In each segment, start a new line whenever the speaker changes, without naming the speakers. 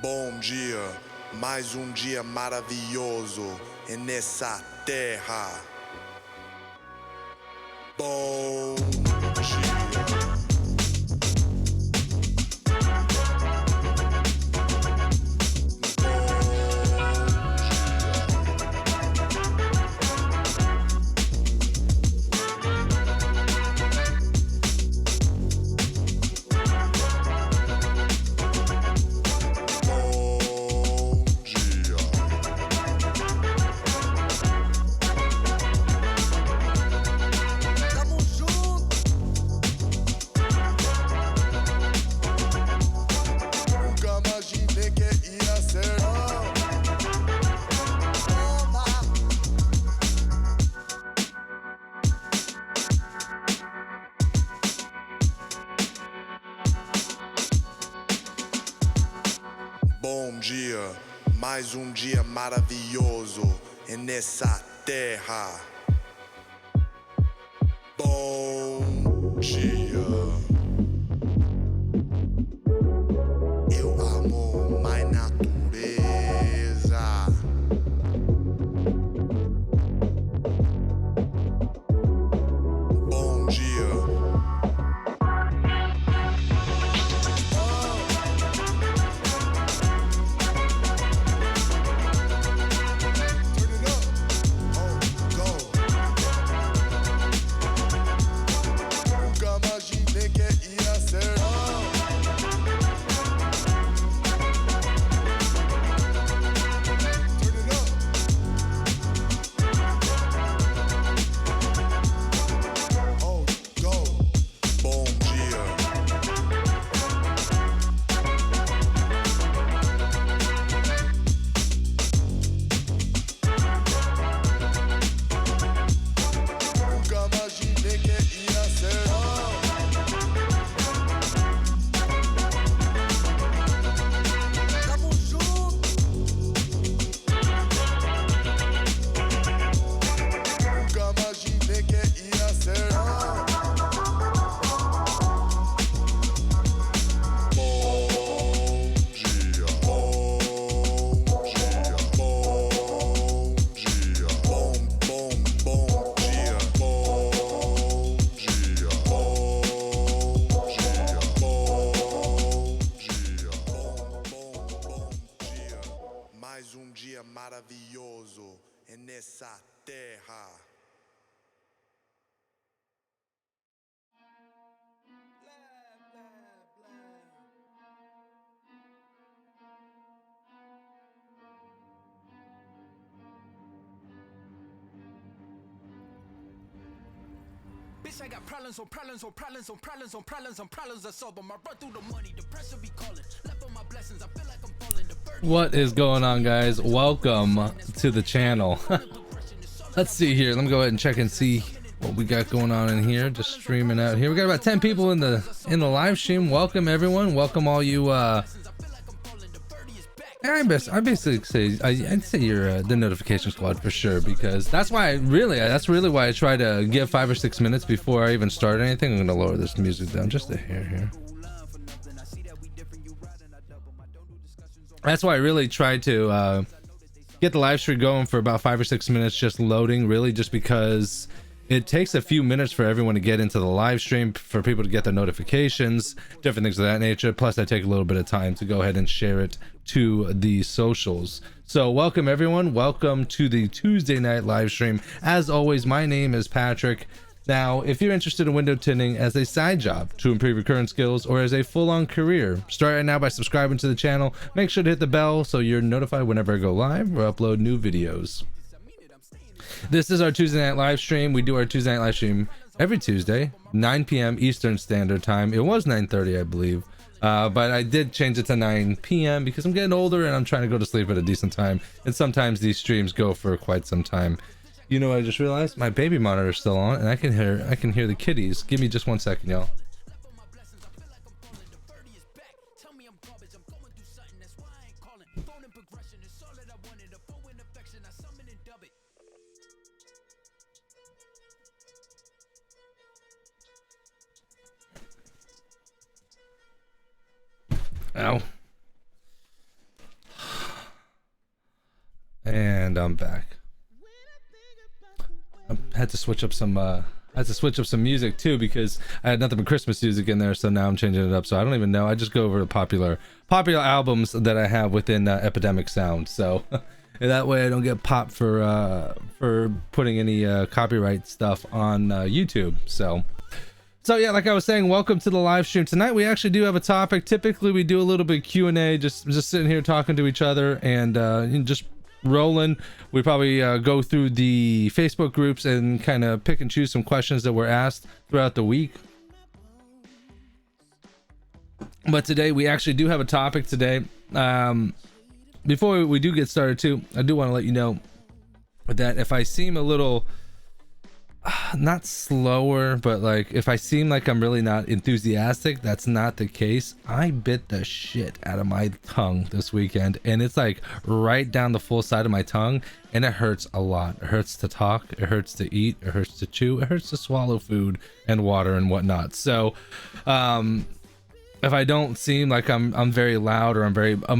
Bom dia, mais dia maravilhoso nessa terra. Bom dia. Bom dia, mais dia maravilhoso nessa terra. Bom dia. Eu amo mais natureza. Bom dia. Mais dia maravilhoso nessa terra.
Bitch, I got problems on problems on problems on problems on problems on problems I solve them. I run through the money, the pressure be calling. Left on my blessings, I feel like I'm falling.
What is going on, guys? Welcome to the channel. Let's see here. Let me go ahead and check and see what we got going on in here. Just streaming out here. We got about 10 people in the live stream. Welcome everyone. Welcome all you I basically say I'd say you're the notification squad for sure, because that's really why I try to give 5 or 6 minutes before I even start anything. I'm gonna lower this music down just a hair here. That's why I really try to get the live stream going for about 5 or 6 minutes, just loading, really, just because it takes a few minutes for everyone to get into the live stream, for people to get the notifications, different things of that nature. Plus I take a little bit of time to go ahead and share it to the socials. So welcome everyone, welcome to the Tuesday night live stream. As always, my name is Patrick. Now, if you're interested in window tinting as a side job to improve your current skills, or as a full-on career, start right now by subscribing to the channel. Make sure to hit the bell so you're notified whenever I go live or upload new videos. This is our Tuesday night live stream. We do our Tuesday night live stream every Tuesday, 9 p.m. Eastern Standard Time. It was 9:30, I believe, but I did change it to 9 p.m. because I'm getting older and I'm trying to go to sleep at a decent time, and sometimes these streams go for quite some time. You know what I just realized? My baby monitor is still on, and I can hear the kitties. Give me just 1 second, y'all. Ow. And I'm back. I had to switch up some music too, because I had nothing but Christmas music in there, so now I'm changing it up. So I don't even know. I just go over the popular albums that I have within Epidemic Sound. So that way I don't get popped for putting any copyright stuff on YouTube. So yeah, like I was saying, welcome to the live stream. Tonight we actually do have a topic. Typically we do a little bit of Q&A, just sitting here talking to each other and just rolling. We probably go through the Facebook groups and kind of pick and choose some questions that were asked throughout the week. But today we actually do have a topic today. Before we do get started too, I do want to let you know that if I seem a little not slower, but like if I seem like I'm really not enthusiastic, that's not the case. I bit the shit out of my tongue this weekend, and it's like right down the full side of my tongue, and it hurts a lot. It hurts to talk, it hurts to eat, it hurts to chew, it hurts to swallow food and water and whatnot. So if I don't seem like I'm very loud or I'm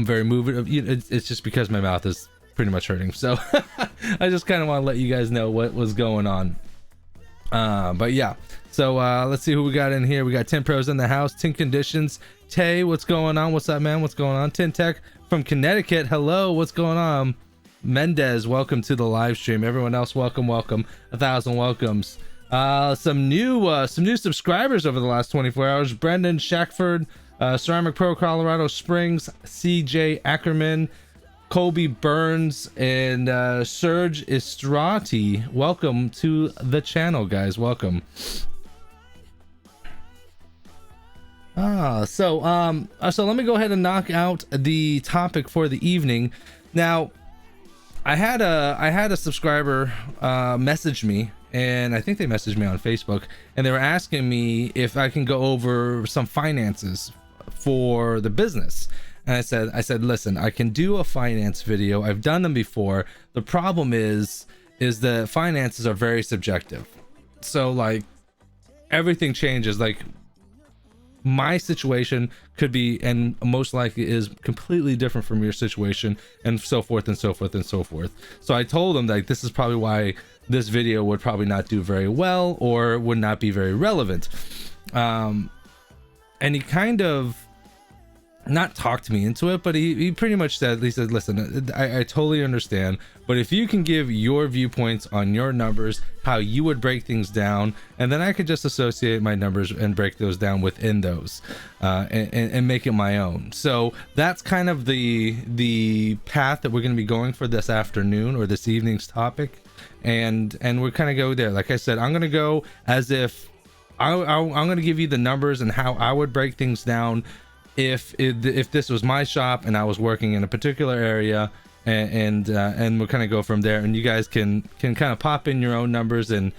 very moving, it's just because my mouth is pretty much hurting. So I just kind of want to let you guys know what was going on. But yeah, so let's see who we got in here. We got Tint Pros in the house, Tint Conditions, Tay, what's going on? What's up, man? What's going on? Tint Tech from Connecticut, hello, what's going on? Mendez, welcome to the live stream. Everyone else, welcome 1,000 welcomes. Some new subscribers over the last 24 hours. Brendan Shackford, Ceramic Pro Colorado Springs, CJ Ackerman, Colby Burns, and Serge Istrati. Welcome to the channel, guys. Welcome. So let me go ahead and knock out the topic for the evening. Now, I had a subscriber message me, and I think they messaged me on Facebook, and they were asking me if I can go over some finances for the business. And I said, listen, I can do a finance video. I've done them before. The problem is the finances are very subjective. So like everything changes. Like my situation could be, and most likely is, completely different from your situation, and so forth and so forth and so forth. So I told them like this is probably why this video would probably not do very well or would not be very relevant. And he kind of not talked me into it, but he pretty much said, listen, I totally understand, but if you can give your viewpoints on your numbers, how you would break things down, and then I could just associate my numbers and break those down within those and make it my own. So that's kind of the path that we're going to be going for this afternoon or this evening's topic, and we're kind of go there. Like I said, I'm going to go as if I'm going to give you the numbers and how I would break things down if this was my shop and I was working in a particular area, and we'll kind of go from there, and you guys can kind of pop in your own numbers and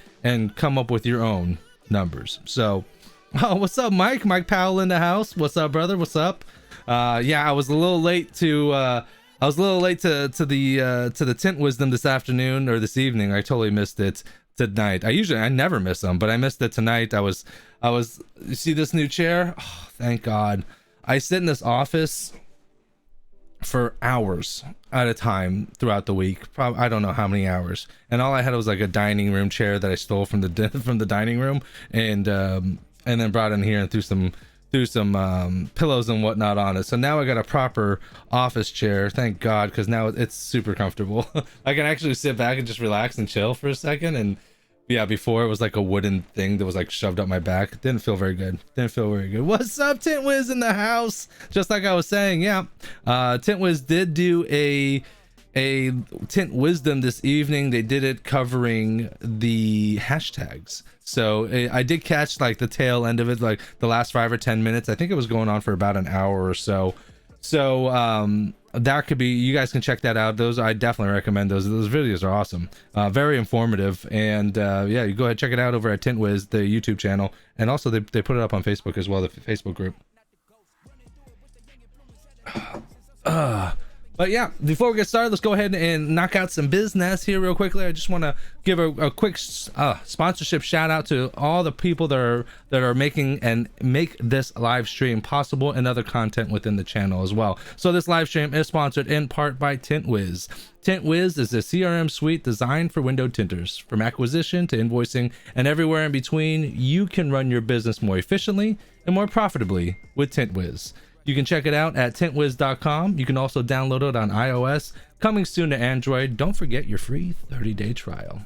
come up with your own numbers. So what's up, Mike Powell in the house? What's up, brother? What's up? Yeah, I was a little late to the Tint Wisdom this afternoon or this evening. I totally missed it tonight. I never miss them, but I missed it tonight. I was you see this new chair? Oh, thank God. I sit in this office for hours at a time throughout the week. Probably, I don't know how many hours. And all I had was like a dining room chair that I stole from the dining room, and then brought in here and threw some pillows and whatnot on it. So now I got a proper office chair, thank God, because now it's super comfortable. I can actually sit back and just relax and chill for a second. And yeah, before it was like a wooden thing that was like shoved up my back. Didn't feel very good. What's up, Tint Wiz in the house? Just like I was saying, yeah. Tint Wiz did do a Tint Wisdom this evening. They did it covering the hashtags. So I did catch like the tail end of it, like the last 5 or 10 minutes. I think it was going on for about an hour or so. So that could be, you guys can check that out. I definitely recommend those videos are awesome, very informative, and yeah, you go ahead, check it out over at Tint Wiz, the YouTube channel, and also they put it up on Facebook as well, the Facebook group. But But yeah, before we get started, let's go ahead and knock out some business here real quickly. I just want to give a quick sponsorship shout out to all the people that are making and make this live stream possible, and other content within the channel as well. So this live stream is sponsored in part by Tint Wiz. Tint Wiz is a CRM suite designed for window tinters. From acquisition to invoicing and everywhere in between, you can run your business more efficiently and more profitably with Tint Wiz. You can check it out at tintwiz.com. You can also download it on iOS. Coming soon to Android. Don't forget your free 30-day trial.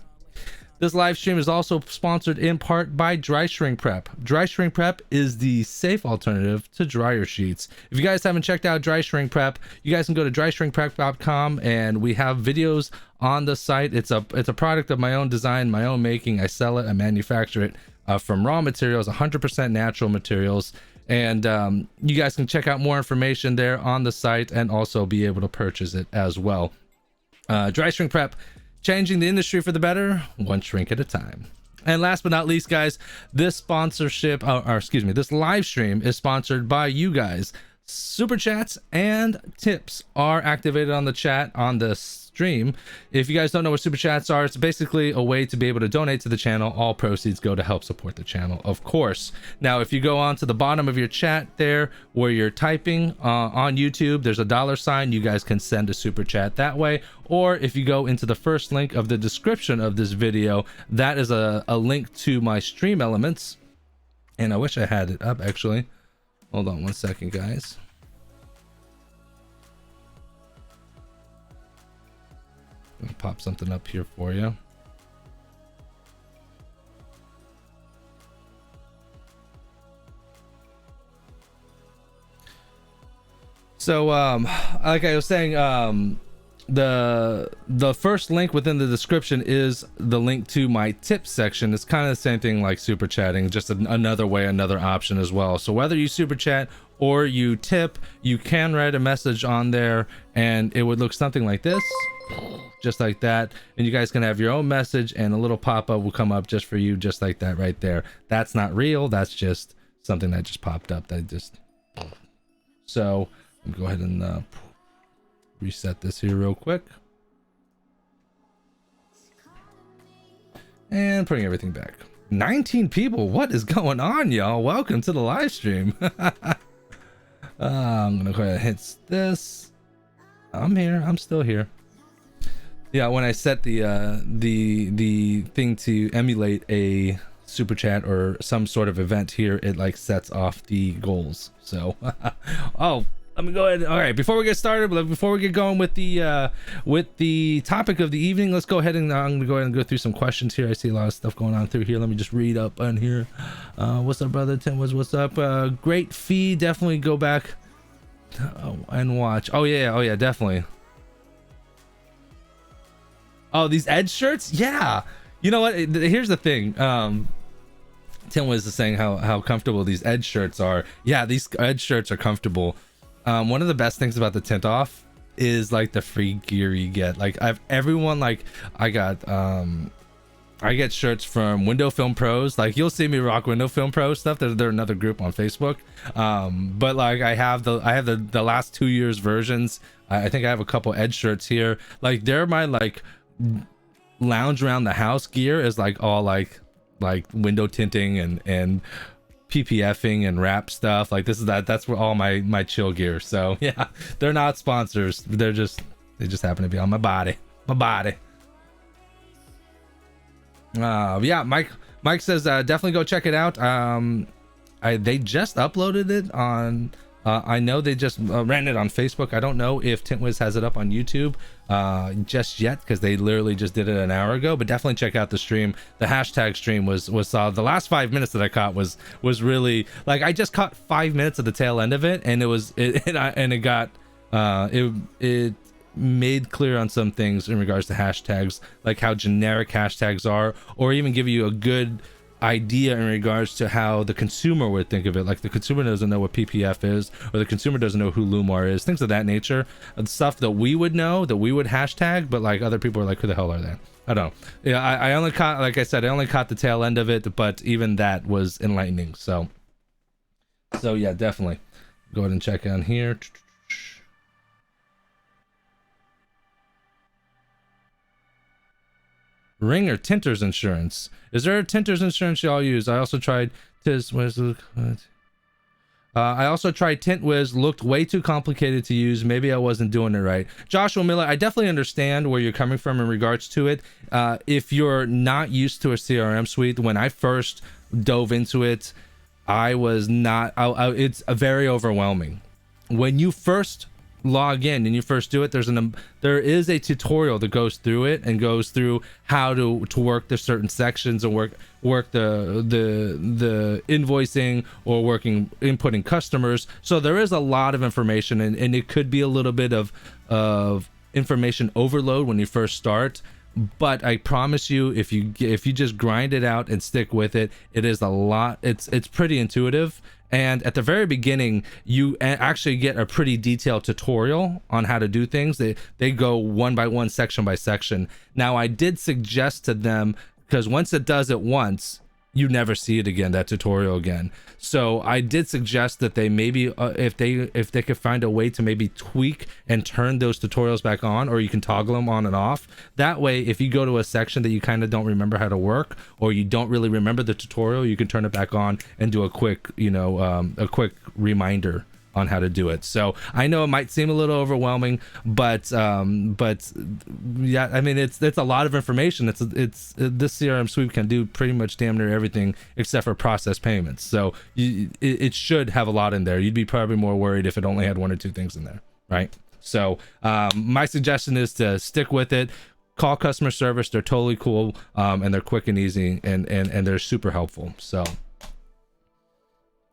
This live stream is also sponsored in part by Dry Shrink Prep. Dry Shrink Prep is the safe alternative to dryer sheets. If you guys haven't checked out Dry Shrink Prep, you guys can go to dryshrinkprep.com, and we have videos on the site. It's a product of my own design, my own making. I sell it, I manufacture it from raw materials, 100% natural materials. And you guys can check out more information there on the site and also be able to purchase it as well. Dry Shrink Prep, changing the industry for the better, one shrink at a time. And last but not least, guys, this this live stream is sponsored by you guys. Super chats and tips are activated on the chat on the stream. If you guys don't know what super chats are, it's basically a way to be able to donate to the channel. All proceeds go to help support the channel, of course. Now, if you go on to the bottom of your chat there where you're typing on YouTube, there's a $sign. You guys can send a super chat that way. Or if you go into the first link of the description of this video, that is a link to my stream elements. And I wish I had it up, actually. Hold on one second, guys. I'm gonna pop something up here for you. So, like I was saying, the first link within the description is the link to my tips section. It's kind of the same thing like super chatting, just another way, another option as well. So whether you super chat or you tip, you can write a message on there, and it would look something like this, just like that. And you guys can have your own message, and a little pop-up will come up just for you, just like that right there. That's not real. That's just something that just popped up. So I'm gonna go ahead and reset this here real quick, and putting everything back. 19 people, what is going on, y'all? Welcome to the live stream. I'm gonna go ahead and hit this. I'm here, I'm still here. Yeah, when I set the thing to emulate a super chat or some sort of event here, it like sets off the goals. So oh, let me go ahead. All right, before we get started, before we get going with the topic of the evening, let's go ahead and I'm gonna go ahead and go through some questions here. I see a lot of stuff going on through here. Let me just read up on here. What's up, brother? Tint Wiz, what's up? Great fee. Definitely go back and watch. Oh yeah, definitely. Oh, these Edge shirts? Yeah. You know what? Here's the thing. Tim was saying how comfortable these Edge shirts are. Yeah, these Edge shirts are comfortable. One of the best things about the Tint Off is like the free gear you get. Like I get shirts from Window Film Pros. Like you'll see me rock Window Film Pro stuff. They're another group on Facebook. But like I have the last 2 years versions. I think I have a couple Edge shirts here. Like they're my like lounge around the house gear is like all like window tinting and PPFing and wrap stuff. Like that's where all my chill gear. So yeah, they're not sponsors. They just happen to be on my body. Yeah, Mike says definitely go check it out. They just uploaded it on I know they just ran it on Facebook. I don't know if Tint Wiz has it up on YouTube just yet, because they literally just did it an hour ago. But definitely check out the stream. The hashtag stream was solid. The last 5 minutes that I caught was really like, I just caught 5 minutes of the tail end of it, and it made clear on some things in regards to hashtags, like how generic hashtags are, or even give you a good idea in regards to how the consumer would think of it. Like the consumer doesn't know what PPF is, or the consumer doesn't know who Lumar is, things of that nature. Stuff that we would know, that we would hashtag, but like other people are like, who the hell are they? I don't know. Yeah, I only caught, like I said, I only caught the tail end of it, but even that was enlightening. So yeah, definitely go ahead and check on here. Ring or Tinters insurance. Is there a Tinters insurance y'all use? I also tried I also tried Tint Wiz, looked way too complicated to use. Maybe I wasn't doing it right. Joshua Miller, I definitely understand where you're coming from in regards to it. If you're not used to a CRM suite, when I first dove into it, I was not, it's very overwhelming. When you first log in and you first do it, there is a tutorial that goes through it and goes through how to work the certain sections and work the invoicing or inputting customers. So there is a lot of information, and it could be a little bit of information overload when you first start. But I promise you, if you just grind it out and stick with it, it is a lot. It's pretty intuitive. And at the very beginning, you actually get a pretty detailed tutorial on how to do things. They go one by one, section by section. Now, I did suggest to them, because once it does it once, you never see it again, that tutorial again. So I did suggest that they maybe, if they could find a way to maybe tweak and turn those tutorials back on, or you can toggle them on and off. That way, if you go to a section that you kind of don't remember how to work, or you don't really remember the tutorial, you can turn it back on and do a quick, a quick reminder on how to do it. So I know it might seem a little overwhelming, but yeah, I mean, it's a lot of information. This CRM suite can do pretty much damn near everything except for process payments. So it should have a lot in there. You'd be probably more worried if it only had one or two things in there, right? So my suggestion is to stick with it. Call customer service. They're totally cool, and they're quick and easy, and they're super helpful. So.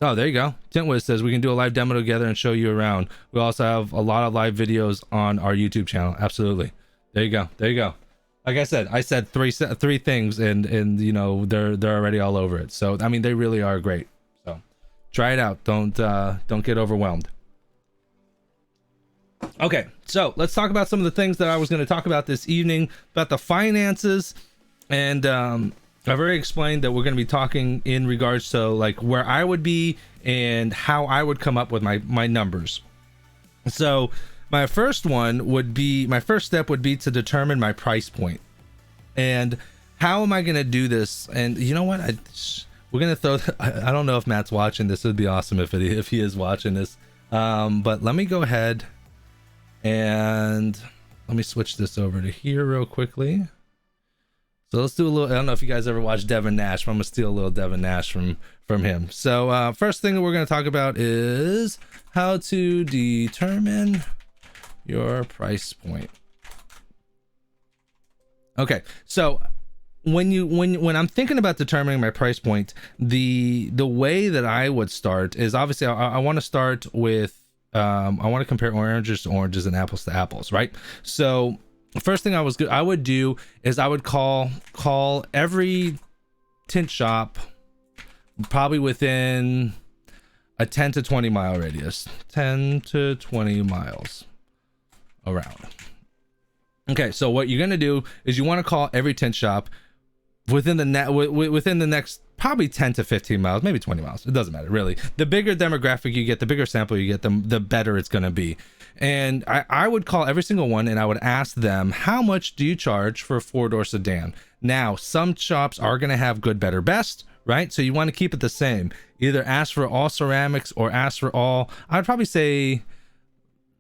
Oh, there you go. Tint Wiz says we can do a live demo together and show you around. We also have a lot of live videos on our YouTube channel. Absolutely. There you go. There you go. Like I said three things, and they're already all over it. So I mean, they really are great. So try it out. Don't get overwhelmed. Okay, so let's talk about some of the things that I was going to talk about this evening about the finances, and I've already explained that we're going to be talking in regards to like where I would be and how I would come up with my numbers. So my first step would be to determine my price point. And how am I going to do this? And you know what? We're going to throw, I don't know if Matt's watching this. It would be awesome if he is watching this. But let me go ahead and let me switch this over to here real quickly. So let's do a little, I don't know if you guys ever watched Devin Nash, but I'm going to steal a little Devin Nash from him. So first thing that we're going to talk about is how to determine your price point. Okay, so when I'm thinking about determining my price point, the way that I would start is obviously I want to start with, I want to compare oranges to oranges and apples to apples, right? So first thing I would do is I would call every tint shop probably within a 10 to 20 mile radius, 10 to 20 miles around. Okay, so what you're gonna do is you want to call every tint shop within the next probably 10 to 15 miles, maybe 20 miles. It doesn't matter really. The bigger demographic you get, the bigger sample you get, the better it's gonna be. And I would call every single one and I would ask them, how much do you charge for a 4-door sedan? Now, some shops are going to have good, better, best, right? So you want to keep it the same. Either ask for all ceramics or ask for all, I'd probably say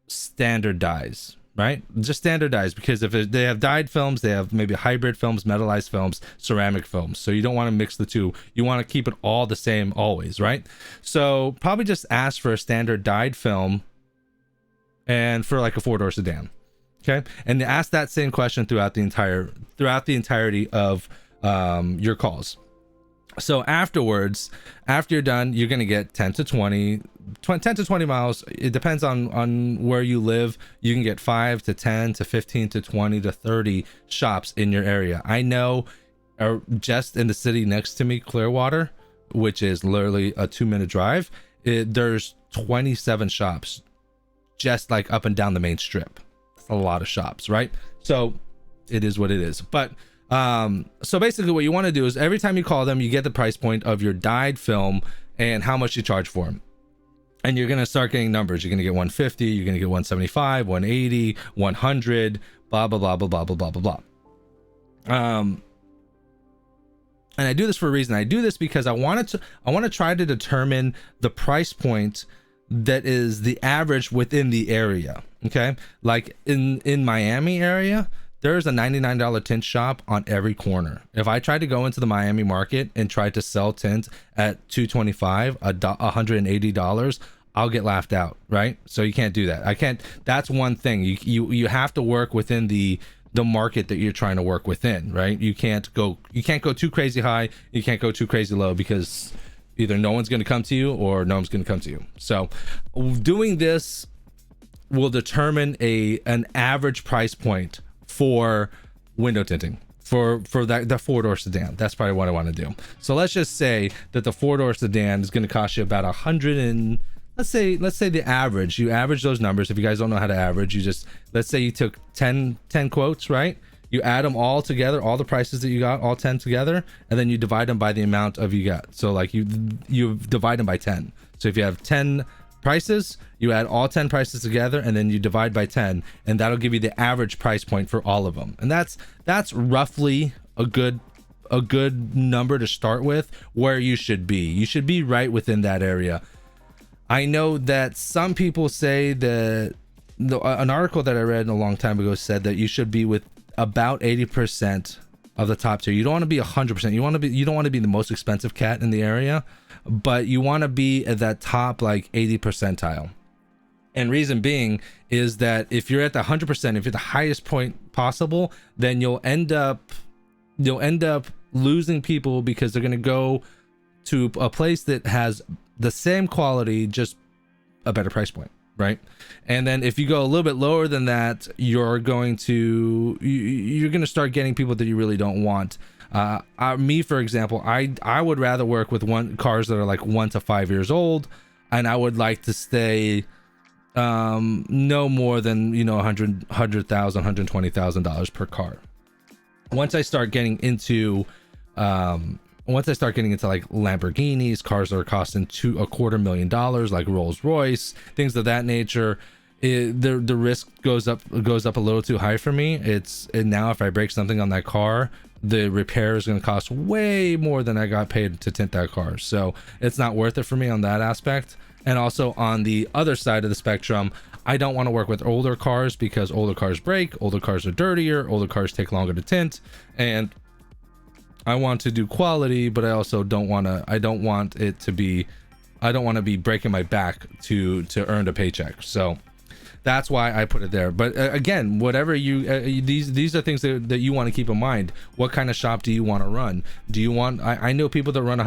standardize, right? Just standardize, because if they have dyed films, they have maybe hybrid films, metallized films, ceramic films. So you don't want to mix the two. You want to keep it all the same always, right? So probably just ask for a standard dyed film and for like a 4-door sedan. Okay, and ask that same question throughout the entirety of your calls. So afterwards, after you're done, you're going to get 10 to 20 miles. It depends on where you live. You can get 5 to 10 to 15 to 20 to 30 shops in your area. I know just in the city next to me, Clearwater, which is literally a 2-minute drive, there's 27 shops just like up and down the main strip. It's a lot of shops, right? So it is what it is. But so basically what you want to do is every time you call them, you get the price point of your dyed film and how much you charge for them. And you're going to start getting numbers. You're going to get 150, you're going to get 175, 180, 100, blah, blah, blah, blah, blah, blah, blah, blah, blah. And I do this for a reason. I do this because I want to try to determine the price point that is the average within the area. Okay, like in Miami area, there's a $99 tint shop on every corner. If I tried to go into the Miami market and try to sell tint at $225, $180, I'll get laughed out, right? So you can't do that. I can't. That's one thing. You have to work within the market that you're trying to work within, right? You can't go too crazy high. You can't go too crazy low, because either no one's going to come to you or no one's going to come to you. So doing this will determine an average price point for window tinting for that, the 4-door sedan. That's probably what I want to do. So let's just say that the 4-door sedan is going to cost you about 100 and let's say the average, you average those numbers. If you guys don't know how to average, you just, let's say you took 10 quotes, right? You add them all together, all the prices that you got, all 10 together, and then you divide them by the amount of you got. So like you divide them by 10. So if you have 10 prices, you add all 10 prices together, and then you divide by 10, and that'll give you the average price point for all of them. And that's roughly a good number to start with where you should be. You should be right within that area. I know that some people say that an article that I read a long time ago said that you should be with about 80% of the top tier. You don't want to be 100%. You don't want to be the most expensive cat in the area, but you want to be at that top like 80 percentile. And reason being is that if you're at the 100%, if you're the highest point possible, then you'll end up losing people, because they're going to go to a place that has the same quality, just a better price point, right? And then if you go a little bit lower than that, you're going to start getting people that you really don't want. Me, for example, I would rather work with cars that are like 1 to 5 years old, and I would like to stay no more than $100,000, $120,000 per car. Once I start getting into like Lamborghinis, cars that are costing $250,000, like Rolls Royce, things of that nature, the risk goes up a little too high for me. Now if I break something on that car, the repair is going to cost way more than I got paid to tint that car. So it's not worth it for me on that aspect. And also on the other side of the spectrum, I don't want to work with older cars, because older cars break, older cars are dirtier, older cars take longer to tint, and I want to do quality, but I also don't want to be breaking my back to earn a paycheck. So that's why I put it there. But again, whatever these are things that you want to keep in mind. What kind of shop do you want to run? Do you want, I know people that run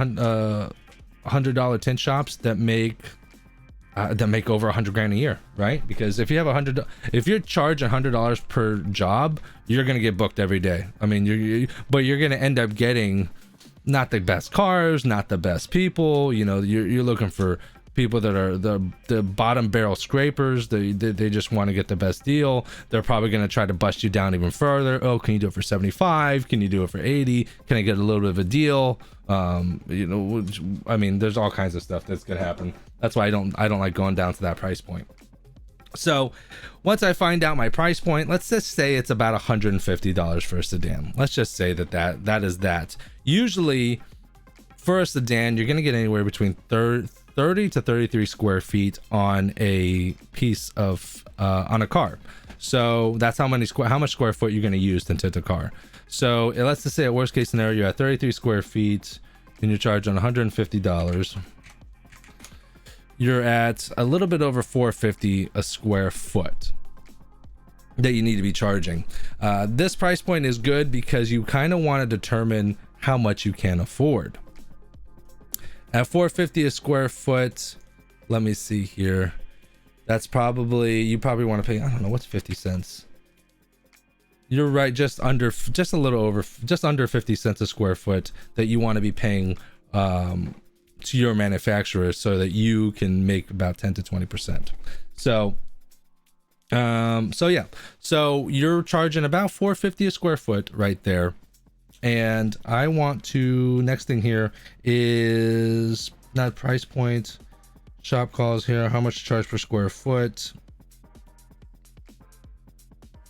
$100 tint shops that make over $100,000 a year, right? Because if you're charging $100 per job, you're gonna get booked every day. I mean, but you're gonna end up getting not the best cars, not the best people. You're looking for people that are the bottom barrel scrapers. They just want to get the best deal. They're probably gonna try to bust you down even further. Oh, can you do it for 75? Can you do it for 80? Can I get a little bit of a deal? I mean, there's all kinds of stuff that's gonna happen. That's why I don't like going down to that price point. So once I find out my price point, let's just say it's about $150 for a sedan. Let's just say that is that. Usually for a sedan, you're gonna get anywhere between 30 to 33 square feet on a piece of on a car. So that's how much square foot you're gonna use to tint a car. So let's just say a worst case scenario, you're at 33 square feet and you're charging $150. You're at a little bit over $450 a square foot that you need to be charging. This price point is good because you kind of want to determine how much you can afford. At $450 a square foot, let me see here. That's you probably want to pay, I don't know, what's 50 cents? You're right, just under 50 cents a square foot that you want to be paying to your manufacturer so that you can make about 10 to 20%. So yeah, so you're charging about $450 a square foot right there. And I want to, next thing here is not price point, shop calls here, how much to charge per square foot.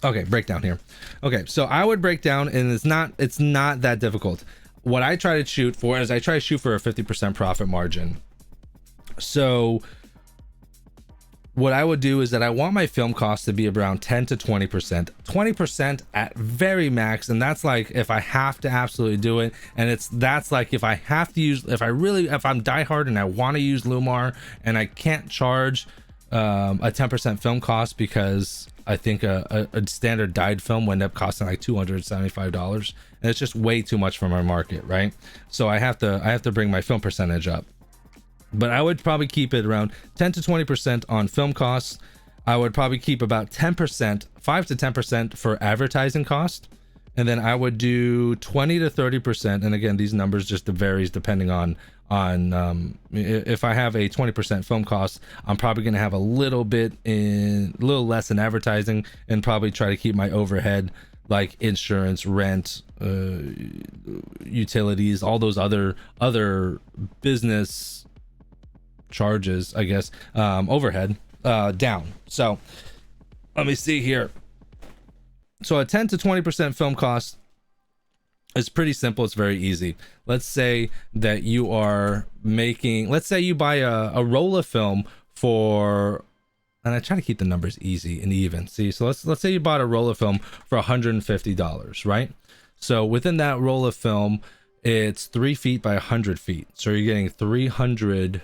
Okay, breakdown here. Okay, so I would break down, and it's not that difficult. what I try to shoot for is I try to shoot for a 50% profit margin. So what I would do is that I want my film cost to be around 10 to 20%, 20% at very max. And that's like if I have to absolutely do it. And that's like if I have to use, if I'm diehard and I want to use Lumar and I can't charge a 10% film cost, because I think a standard dyed film will end up costing like $275, and it's just way too much for my market, right? So I have to bring my film percentage up. But I would probably keep it around 10 to 20% on film costs. I would probably keep about 10%, 5 to 10% for advertising cost. And then I would do 20 to 30%. And again, these numbers just varies depending on if I have a 20% film cost, I'm probably going to have a little less in advertising, and probably try to keep my overhead like insurance, rent, utilities, all those other business charges, I guess, overhead down. So let me see here. So a 10 to 20% film cost is pretty simple. It's very easy. Let's say that you are making, let's say you buy a roll of film for, and I try to keep the numbers easy and even. See, so let's say you bought a roll of film for $150, right? So within that roll of film, it's 3 feet by 100 feet. So you're getting 300.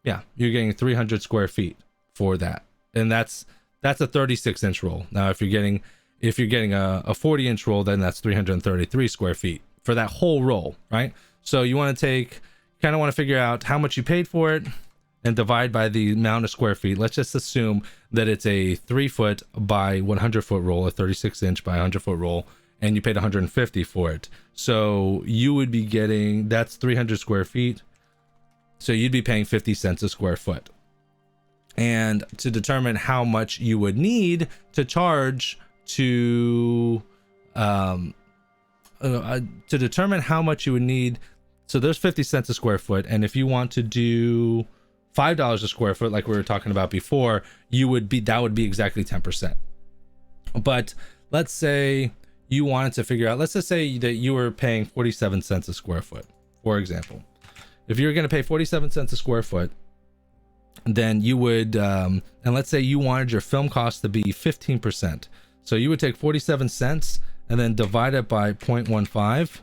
Yeah, you're getting 300 square feet for that. And that's a 36-inch roll. Now, if you're getting a 40-inch roll, then that's 333 square feet for that whole roll, right? So you want to kind of want to figure out how much you paid for it and divide by the amount of square feet. Let's just assume that it's a 3 foot by 100 foot roll, a 36-inch by 100 foot roll, and you paid 150 for it. So you would be getting, that's 300 square feet. So you'd be paying 50 cents a square foot. And to determine how much you would need to charge to determine how much you would need, so there's 50 cents a square foot, and if you want to do $5 a square foot like we were talking about before, that would be exactly 10%. But let's say you wanted to figure out, let's just say that you were paying 47 cents a square foot, for example. If you're going to pay 47 cents a square foot, then you would, and let's say you wanted your film cost to be 15%. So you would take 47 cents and then divide it by 0.15.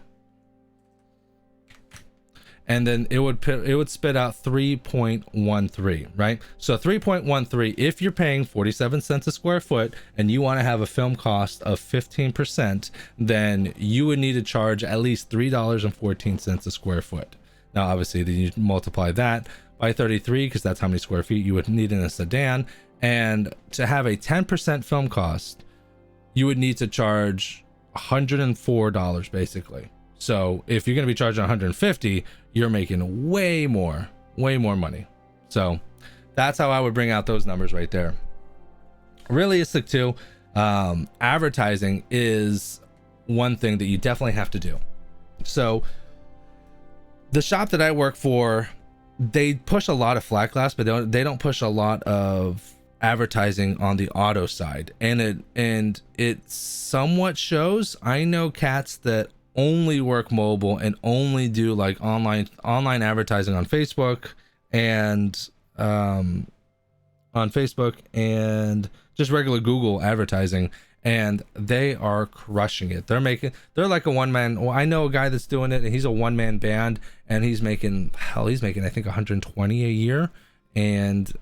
And then it would spit out 3.13, right? So 3.13, if you're paying 47 cents a square foot and you want to have a film cost of 15%, then you would need to charge at least $3.14 a square foot. Now, obviously, then you multiply that by 33, because that's how many square feet you would need in a sedan. And to have a 10% film cost, you would need to charge $104 basically. So if you're going to be charging 150, you're making way more money. So that's how I would bring out those numbers right there. Realistic too. Advertising is one thing that you definitely have to do. So the shop that I work for, they push a lot of flat glass, but they don't push a lot of advertising on the auto side, and it somewhat shows. I know cats that only work mobile and only do like online advertising on Facebook and just regular Google advertising, and they are crushing it. They're like a one-man. Well, I know a guy that's doing it, and he's a one-man band, and he's making I think 120 a year, and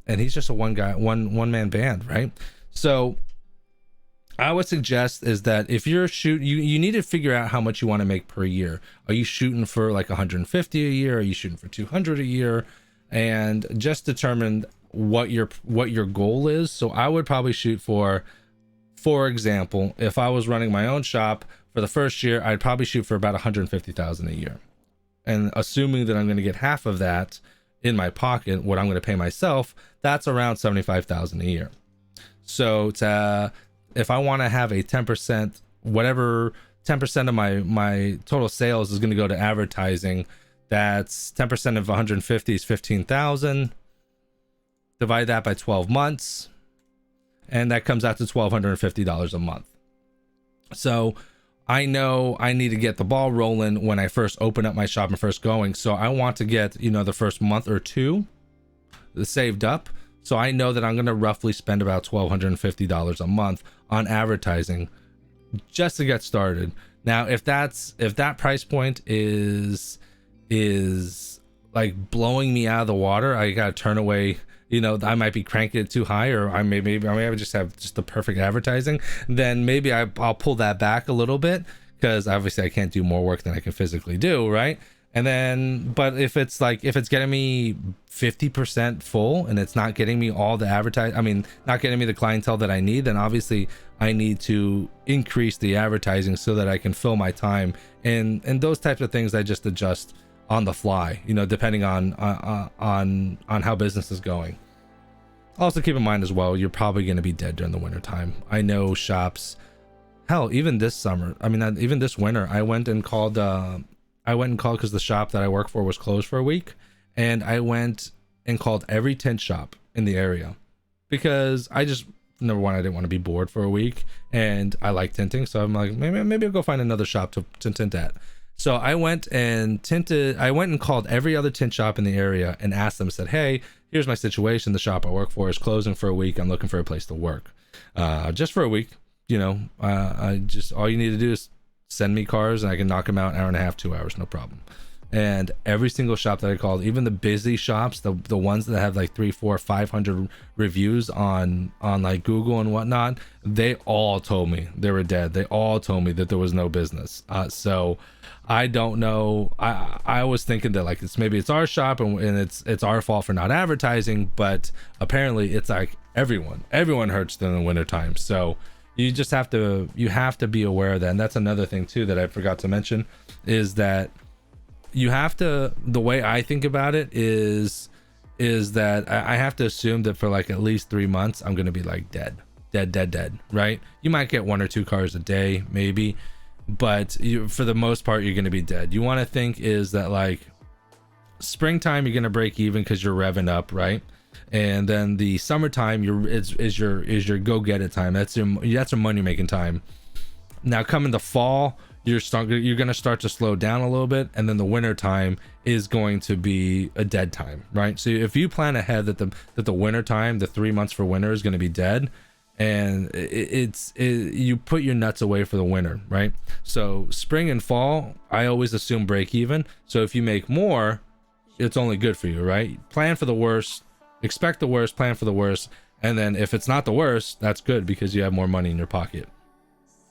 he's just a one-man band, right? So I would suggest is that if you're you need to figure out how much you want to make per year. Are you shooting for like 150 a year? Are you shooting for 200 a year? And just determine what your goal is. So I would probably shoot for example, if I was running my own shop for the first year, I'd probably shoot for about 150,000 a year. And assuming that I'm going to get half of that in my pocket, what I'm going to pay myself, that's around 75,000 a year. So if I want to have a 10%, whatever 10% of my total sales is going to go to advertising, that's 10% of 150 is 15,000. Divide that by 12 months, and that comes out to $1,250 a month. So I know I need to get the ball rolling when I first open up my shop and first going. So I want to get, you know, the first month or two saved up. So I know that I'm going to roughly spend about $1,250 a month on advertising just to get started. Now, if that price point is like blowing me out of the water, I got to turn away. You know, I might be cranking it too high, or I may just have just the perfect advertising. Then maybe I'll pull that back a little bit, because obviously I can't do more work than I can physically do, right? And then, but if it's getting me 50% full and it's not getting me all the not getting me the clientele that I need, then obviously I need to increase the advertising so that I can fill my time. And those types of things I just adjust on the fly, you know, depending on how business is going. Also keep in mind as well, you're probably going to be dead during the winter time. I know shops, hell, even this summer, even this winter, I went and called because the shop that I work for was closed for a week, and I went and called every tint shop in the area, because number one, I didn't want to be bored for a week, and I like tinting, so I'm like, maybe I'll go find another shop to tint at. So I went and called every other tint shop in the area and asked them, said, hey, here's my situation. The shop I work for is closing for a week. I'm looking for a place to work. Just for a week, you know, all you need to do is send me cars and I can knock them out an hour and a half, 2 hours, no problem. And every single shop that I called, even the busy shops, the ones that have like 300, 400, 500 reviews on like Google and whatnot, they all told me they were dead. They all told me that there was no business. So I don't know. I was thinking that like maybe it's our shop and it's our fault for not advertising, but apparently it's like everyone hurts during the wintertime. So you have to be aware of that. And that's another thing too that I forgot to mention, is that you have to, the way I think about it is that I have to assume that for like at least 3 months, I'm going to be like dead, right? You might get 1 or 2 cars a day, maybe, but for the most part, you're going to be dead. You want to think is that like springtime, you're going to break even because you're revving up, right? And then the summertime, is your go get it time. That's your money making time. Now coming the fall, you're going to start to slow down a little bit, and then the winter time is going to be a dead time, right? So if you plan ahead that the winter time, the 3 months for winter is going to be dead, and you put your nuts away for the winter, right? So spring and fall, I always assume break even. So if you make more, it's only good for you, right? Plan for the worst, expect the worst, plan for the worst, and then if it's not the worst, that's good because you have more money in your pocket.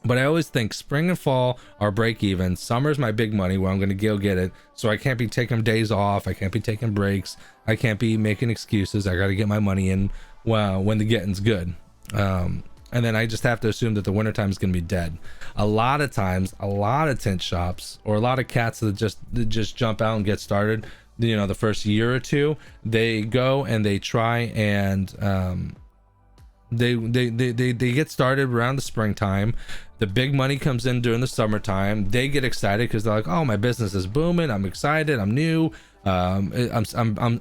But I always think spring and fall are break even. Summer's my big money where I'm going to go get it. So I can't be taking days off. I can't be taking breaks. I can't be making excuses. I got to get my money in when the getting's good. And then I just have to assume that the wintertime is going to be dead. A lot of times, a lot of tint shops or a lot of cats that just jump out and get started, you know, the first year or two, they go and they try and they get started around the springtime. The big money comes in during the summertime. They get excited because they're like, oh, my business is booming, I'm excited, I'm new, I'm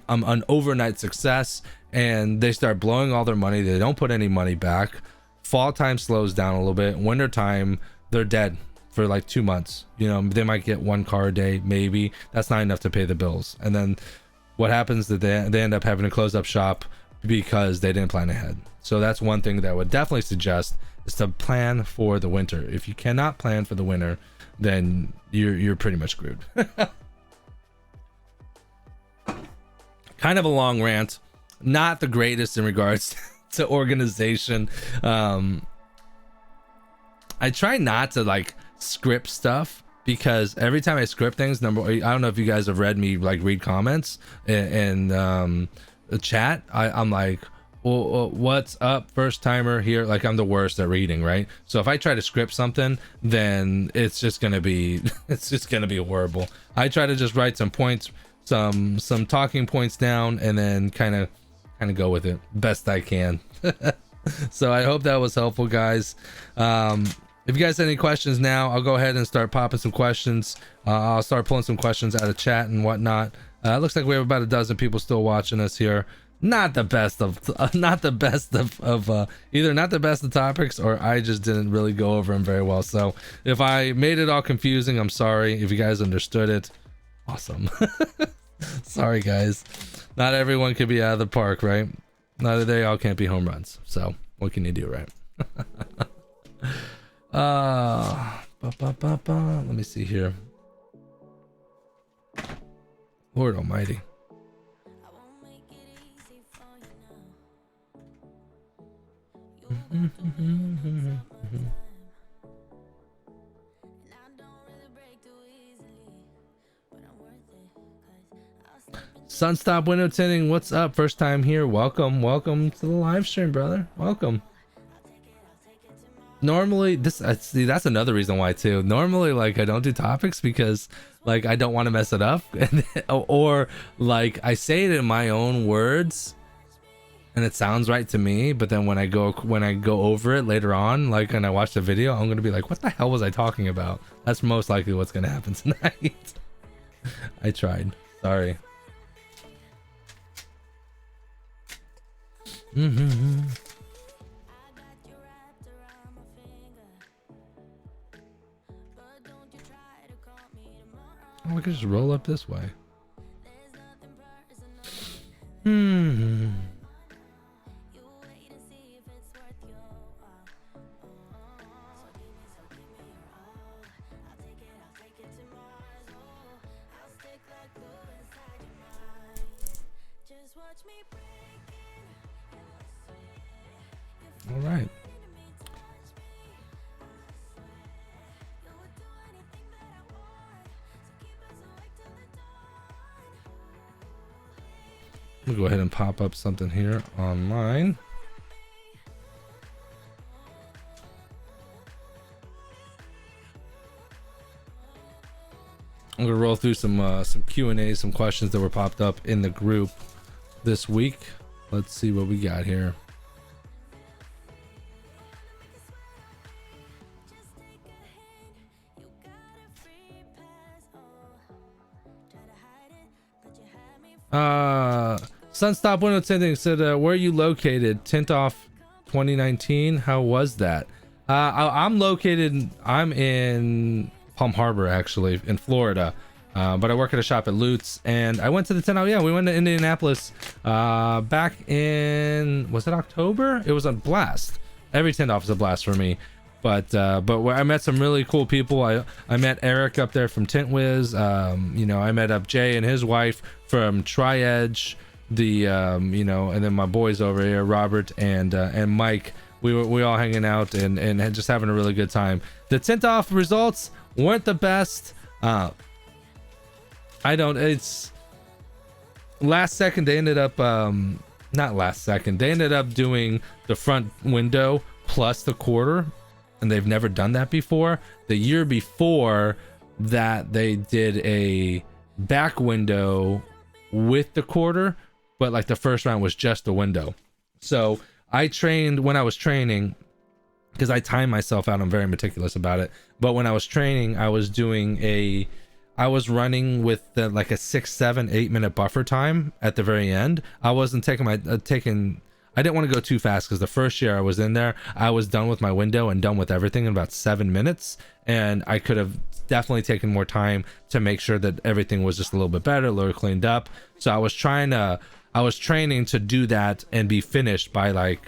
an overnight success, and they start blowing all their money. They don't put any money back. Fall time slows down a little bit. Winter time, they're dead for like 2 months. You know, they might get 1 car a day, maybe. That's not enough to pay the bills. And then what happens is that they end up having to close up shop because they didn't plan ahead. So that's one thing that I would definitely suggest, is to plan for the winter. If you cannot plan for the winter, then you're pretty much screwed. Kind of a long rant, not the greatest in regards to organization. I try not to like script stuff, because every time I script things, I don't know if you guys have read me like read comments and the chat. I'm like, well, what's up, first timer here? Like, I'm the worst at reading, right? So if I try to script something, then it's just gonna be horrible. I try to just write some points, some talking points down, and then kind of go with it best I can. So I hope that was helpful, guys. If you guys have any questions now, I'll go ahead and start popping some questions. I'll start pulling some questions out of chat and whatnot. It looks like we have about a dozen people still watching us here. not the best of not the best of either not the best of topics, or I just didn't really go over them very well. So if I made it all confusing, I'm sorry. If you guys understood it, awesome. Sorry guys, not everyone could be out of the park, right? Not they all can't be home runs, so what can you do, right? Let me see here. Lord almighty. Sunstop window tinting, what's up? First time here. Welcome to the live stream, brother. Welcome. Normally see, that's another reason why too. Normally, like, I don't do topics because like I don't want to mess it up, or like I say it in my own words and it sounds right to me, but then when I go over it later on, like, and I watch the video, I'm gonna be like, what the hell was I talking about? That's most likely what's gonna happen tonight. I tried. Sorry. Oh, we can just roll up this way. All right. We'll go ahead and pop up something here online. I'm gonna roll through some Q&A, some questions that were popped up in the group this week. Let's see what we got here. Sunstop window tinting said, where are you located? Tint off 2019. How was that? I'm in Palm Harbor, actually, in Florida, but I work at a shop at Lutz, and I went to the tint off. Yeah, we went to Indianapolis back in, was it October? It was a blast. Every tint off is a blast for me. But I met some really cool people. I met Eric up there from Tint Wiz. You know, I met up Jay and his wife from Tri-Edge. You know, and then my boys over here, Robert and Mike. We all hanging out and just having a really good time. The tint off results weren't the best. It's last second. They ended up not last second. They ended up doing the front window plus the quarter. And they've never done that before. The year before that, they did a back window with the quarter, but like the first round was just the window. So I trained when I was training, because I time myself out. I'm very meticulous about it. But when I was training, I was running with like a 6, 7, 8 minute buffer time at the very end. I wasn't taking I didn't want to go too fast, because the first year I was in there, I was done with my window and done with everything in about 7 minutes. And I could have definitely taken more time to make sure that everything was just a little bit better, a little cleaned up. So I was training to do that and be finished by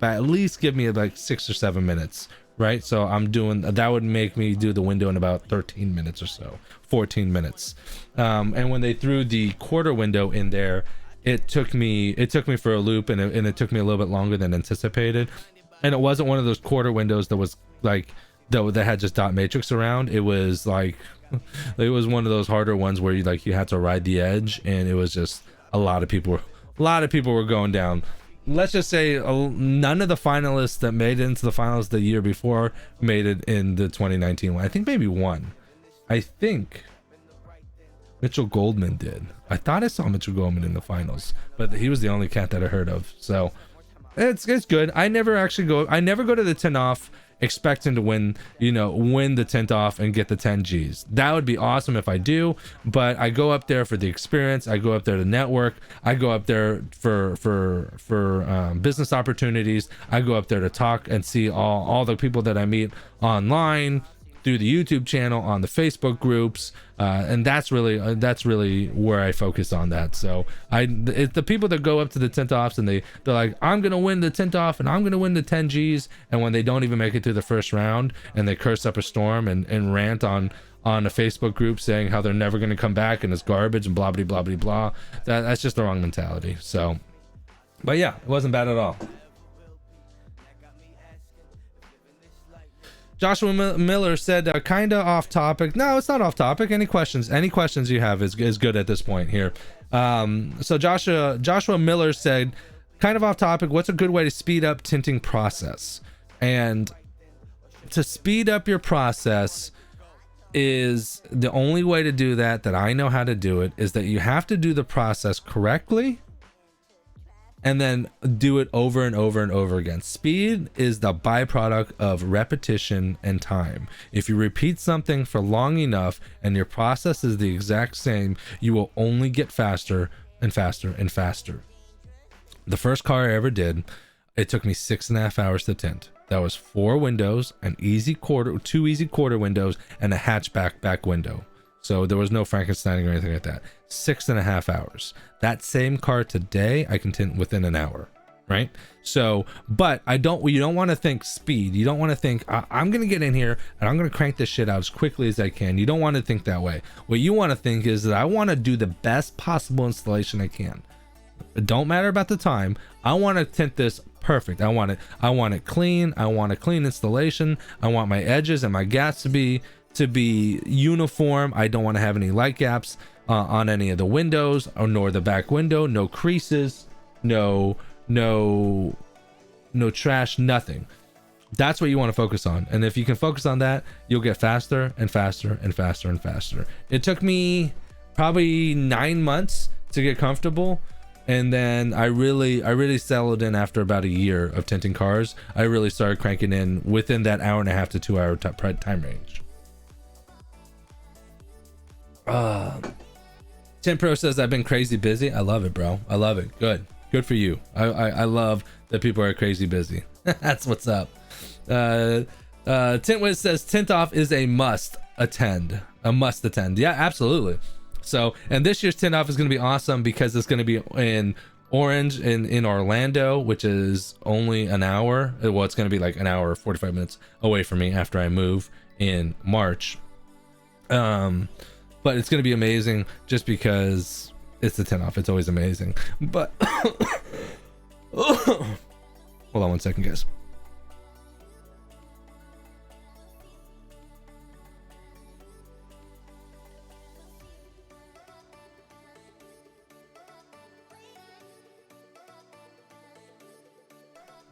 at least give me like 6 or 7 minutes. Right. So I'm doing that would make me do the window in about 13 minutes or so, 14 minutes. And when they threw the quarter window in there, it took me for a loop, and it took me a little bit longer than anticipated. And it wasn't one of those quarter windows that was like that had just dot matrix around. It was like it was one of those harder ones where you had to ride the edge, and it was just a lot of people were going down. Let's just say none of the finalists that made it into the finals the year before made it in the 2019 one. I think maybe one. I think Mitchell Goldman did. I thought I saw Mitchell Goldman in the finals, but he was the only cat that I heard of. So It's good. I never go to the tint off expecting to win the tint off and get the 10 G's. That would be awesome if I do, but I go up there for the experience. I go up there to network. I go up there for business opportunities. I go up there to talk and see all the people that I meet online, through the YouTube channel, on the Facebook groups, and that's really where I focus on that. So it's the people that go up to the tint offs and they're like, I'm gonna win the tint off and I'm gonna win the 10 G's, and when they don't even make it through the first round and they curse up a storm and rant on a Facebook group saying how they're never gonna come back and it's garbage and blah blah blah blah blah, that's just the wrong mentality. So, but yeah, it wasn't bad at all. Joshua Miller said, kind of off topic. No, it's not off topic. Any questions you have is good at this point here. So Joshua Miller said, kind of off topic, what's a good way to speed up tinting process? And to speed up your process is the only way to do that I know how to do it, is that you have to do the process correctly and then do it over and over and over again. Speed is the byproduct of repetition and time. If you repeat something for long enough and your process is the exact same, you will only get faster and faster and faster. The first car I ever did, it took me 6.5 hours to tint. That was 4 windows, two easy quarter windows, and a hatchback back window. So there was no Frankensteining or anything like that. 6.5 hours. That same car today, I can tint within an hour, right? So, but you don't want to think speed. You don't want to think, I'm going to get in here and I'm going to crank this shit out as quickly as I can. You don't want to think that way. What you want to think is that I want to do the best possible installation I can. It don't matter about the time. I want to tint this perfect. I want it clean. I want a clean installation. I want my edges and my gaps to be uniform. I don't want to have any light gaps on any of the windows nor the back window. No creases, no trash, nothing. That's what you want to focus on. And if you can focus on that, you'll get faster and faster and faster and faster. It took me probably 9 months to get comfortable. And then I really settled in after about a year of tinting cars. I really started cranking in within that 1.5 to 2 hour time range. Tint Pro says, I've been crazy busy. I love it, bro. I love it. Good for you. I love that people are crazy busy. That's what's up. Tint Wiz says, tint off is a must attend. Yeah, absolutely. So, and this year's tint off is going to be awesome because it's going to be in Orange in Orlando, which is only an hour. Well, it's going to be like an hour, 45 minutes away from me after I move in March. But it's going to be amazing just because it's the tint off. It's always amazing. But hold on 1 second, guys.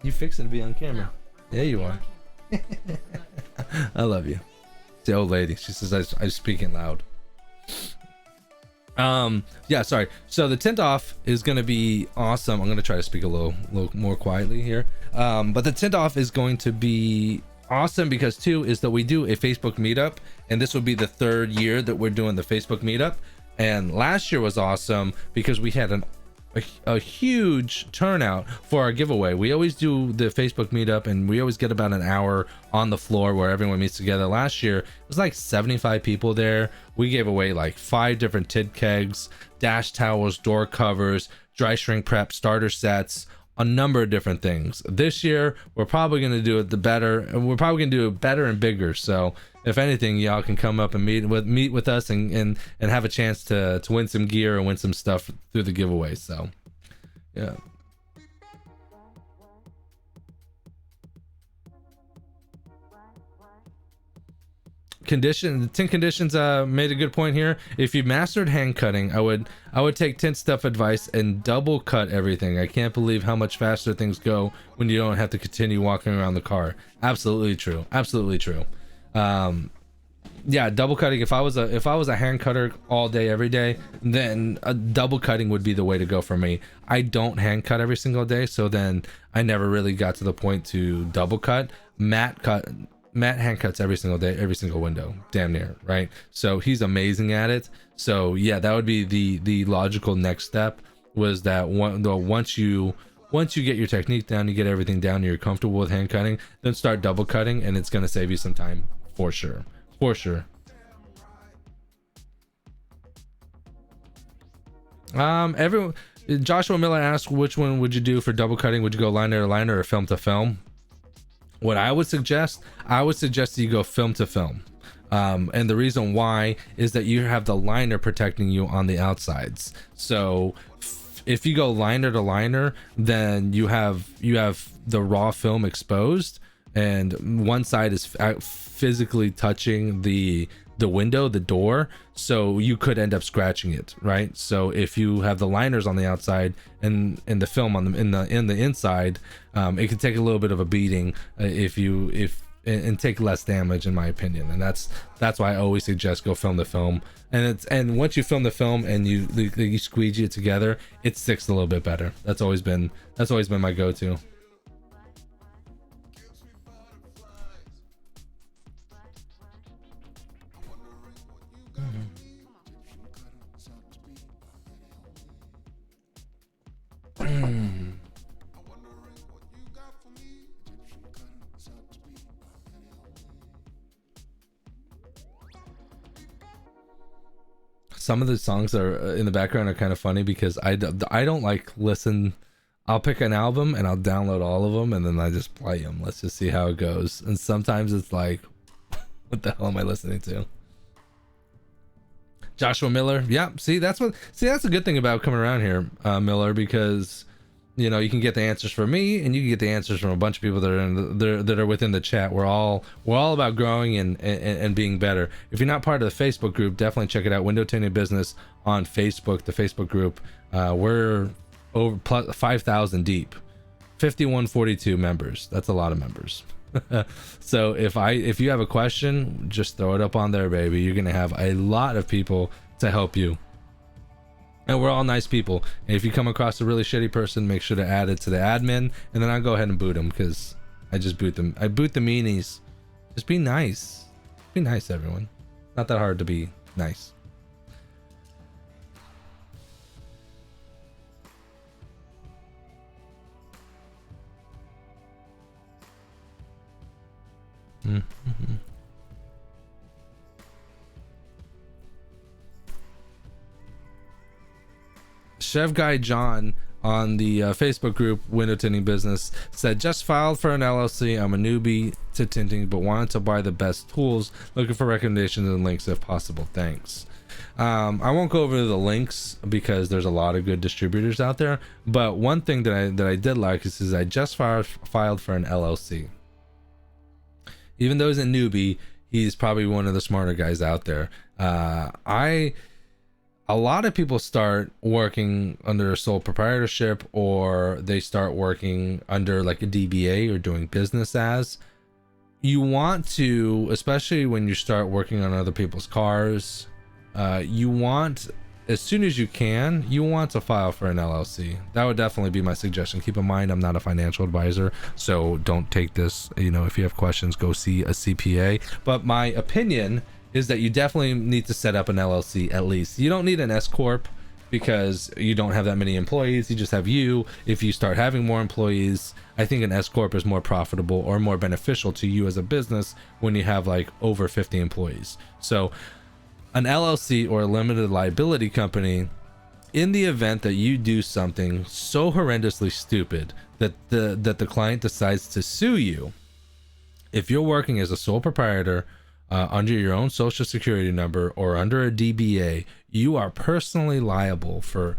You fixing to be on camera. Yeah, you are. I love you. The old lady. She says I'm speaking loud. Yeah, sorry. So the tint off is gonna be awesome. I'm gonna try to speak a little more quietly here. But the tint off is going to be awesome because too is that we do a Facebook meetup, and this will be the 3rd year that we're doing the Facebook meetup. And last year was awesome because we had a huge turnout for our giveaway. We always do the Facebook meetup and we always get about an hour on the floor where everyone meets together. Last year it was like 75 people there. We gave away like 5 different tint kegs, dash towels, door covers, dry shrink prep, starter sets, a number of different things. This year we're probably going to do it better and bigger. So if anything, y'all can come up and meet with us and have a chance to win some gear and win some stuff through the giveaway. So yeah. Tint Conditions made a good point here. If you mastered hand cutting, I would take Tint Stuff advice and double cut everything. I can't believe how much faster things go when you don't have to continue walking around the car. Absolutely true. yeah, double cutting. If I was a hand cutter all day every day, then a double cutting would be the way to go for me. I don't hand cut every single day, so then I never really got to the point to double cut. Matt hand cuts every single day, every single window, damn near, right? So he's amazing at it. So yeah, that would be the logical next step, was that once you get your technique down, you get everything down, you're comfortable with hand cutting, then start double cutting, and it's going to save you some time for sure. Everyone, Joshua Miller asked, which one would you do for double cutting? Would you go liner to liner or film to film? What I would suggest that you go film to film. And the reason why is that you have the liner protecting you on the outsides. So if you go liner to liner, then you have the raw film exposed, and one side is physically touching the window, the door, so you could end up scratching it, right? So if you have the liners on the outside and the film on the in the inside, it can take a little bit of a beating and take less damage, in my opinion. And that's why I always suggest go film the film. And once you film the film and you squeegee it together, it sticks a little bit better. That's always been my go-to. Some of the songs that are in the background are kind of funny because I don't like listen. I'll pick an album and I'll download all of them and then I just play them. Let's just see how it goes. And sometimes it's like, what the hell am I listening to? Joshua Miller. Yeah. See, that's a good thing about coming around here, Miller, because you know, you can get the answers from me and you can get the answers from a bunch of people that are within the chat. We're all about growing and being better. If you're not part of the Facebook group, definitely check it out. Window Tinting Business on Facebook, the Facebook group. We're over plus 5,000 deep, 5142 members. That's a lot of members. So if you have a question, just throw it up on there, baby. You're gonna have a lot of people to help you. And we're all nice people. And if you come across a really shitty person, make sure to add it to the admin, and then I'll go ahead and boot them, because I just boot them. I boot the meanies. Just be nice. Be nice, everyone. Not that hard to be nice. Mm-hmm. Chef Guy John on the Facebook group Window Tinting Business said, just filed for an LLC. I'm a newbie to tinting but wanted to buy the best tools, looking for recommendations and links if possible. Thanks. I won't go over the links because there's a lot of good distributors out there, but one thing that I did like is I just filed for an LLC. Even though he's a newbie, he's probably one of the smarter guys out there. A lot of people start working under a sole proprietorship, or they start working under like a DBA or doing business as. You want to, especially when you start working on other people's cars, you want, as soon as you can, you want to file for an LLC. That would definitely be my suggestion. Keep in mind, I'm not a financial advisor, so don't take this, you know, if you have questions, go see a CPA. But my opinion is that you definitely need to set up an LLC at least. You don't need an S Corp because you don't have that many employees. You just have you. If you start having more employees, I think an S Corp is more profitable or more beneficial to you as a business when you have like over 50 employees. So an LLC, or a limited liability company, in the event that you do something so horrendously stupid that the client decides to sue you, if you're working as a sole proprietor, under your own social security number or under a DBA, you are personally liable for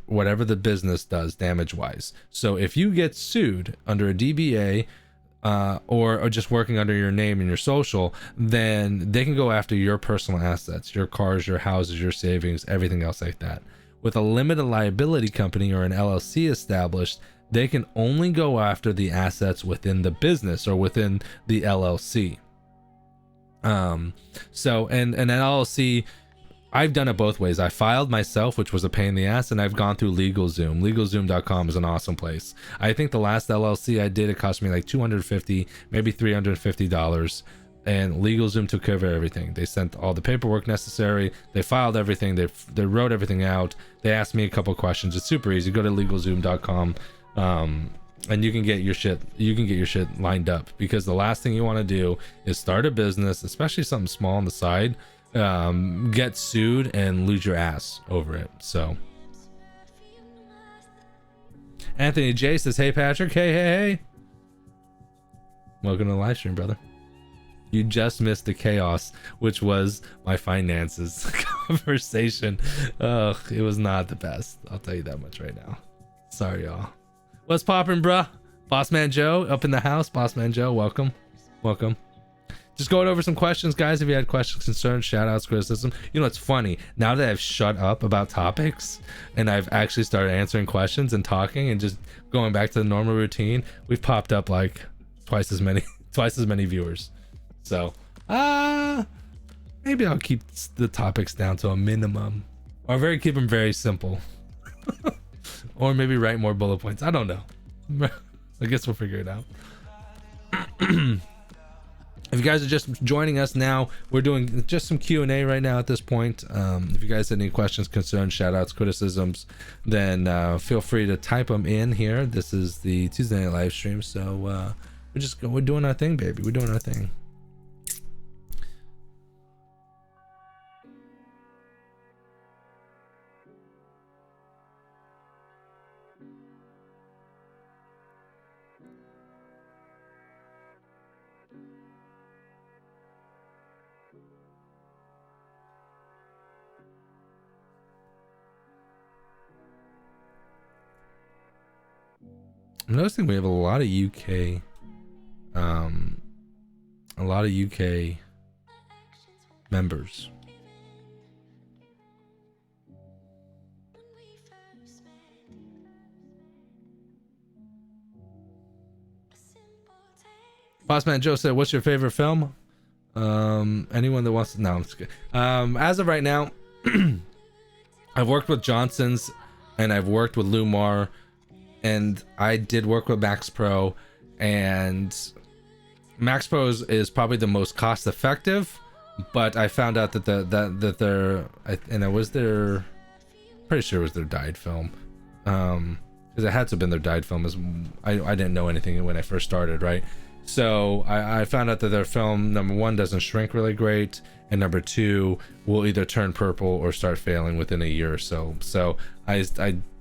whatever the business does damage wise. So if you get sued under a DBA, or just working under your name and your social, then they can go after your personal assets, your cars, your houses, your savings, everything else like that. With a limited liability company or an LLC established, they can only go after the assets within the business or within the LLC. So and an LLC, I've done it both ways. I filed myself, which was a pain in the ass, and I've gone through LegalZoom. LegalZoom.com is an awesome place. I think the last LLC I did, it cost me like $250, maybe $350, and LegalZoom took care of everything. They sent all the paperwork necessary. They filed everything. They wrote everything out. They asked me a couple questions. It's super easy. Go to LegalZoom.com, and you can get your shit. You can get your shit lined up, because the last thing you want to do is start a business, especially something small on the side, get sued and lose your ass over it. So Anthony J says, hey Patrick, hey, welcome to the live stream, brother. You just missed the chaos, which was my finances conversation. Ugh, it was not the best, I'll tell you that much right now. Sorry y'all. What's poppin', bruh? Bossman Joe up in the house. Bossman Joe, welcome. Just going over some questions, guys. If you had questions, concerns, shout outs, criticism. You know, it's funny. Now that I've shut up about topics and I've actually started answering questions and talking and just going back to the normal routine, we've popped up like twice as many viewers. So, maybe I'll keep the topics down to a minimum, or keep them very simple, or maybe write more bullet points. I don't know. I guess we'll figure it out. If you guys are just joining us now, we're doing just some Q&A right now at this point. If you guys have any questions, concerns, shout outs, criticisms, then feel free to type them in here. This is the Tuesday night live stream, so we're doing our thing, baby. We're doing our thing. I'm noticing we have a lot of UK members. Bossman Joe said, what's your favorite film? Anyone that wants to, no, I'm just kidding. As of right now, I've worked with Johnson's and I've worked with Lumar, and I did work with Max Pro, and Max Pro is probably the most cost effective, but I found out that pretty sure it was their dyed film, because it had to have been their dyed film. I didn't know anything when I first started, right? So I found out that their film, number one, doesn't shrink really great, and number two, will either turn purple or start failing within a year or so. So I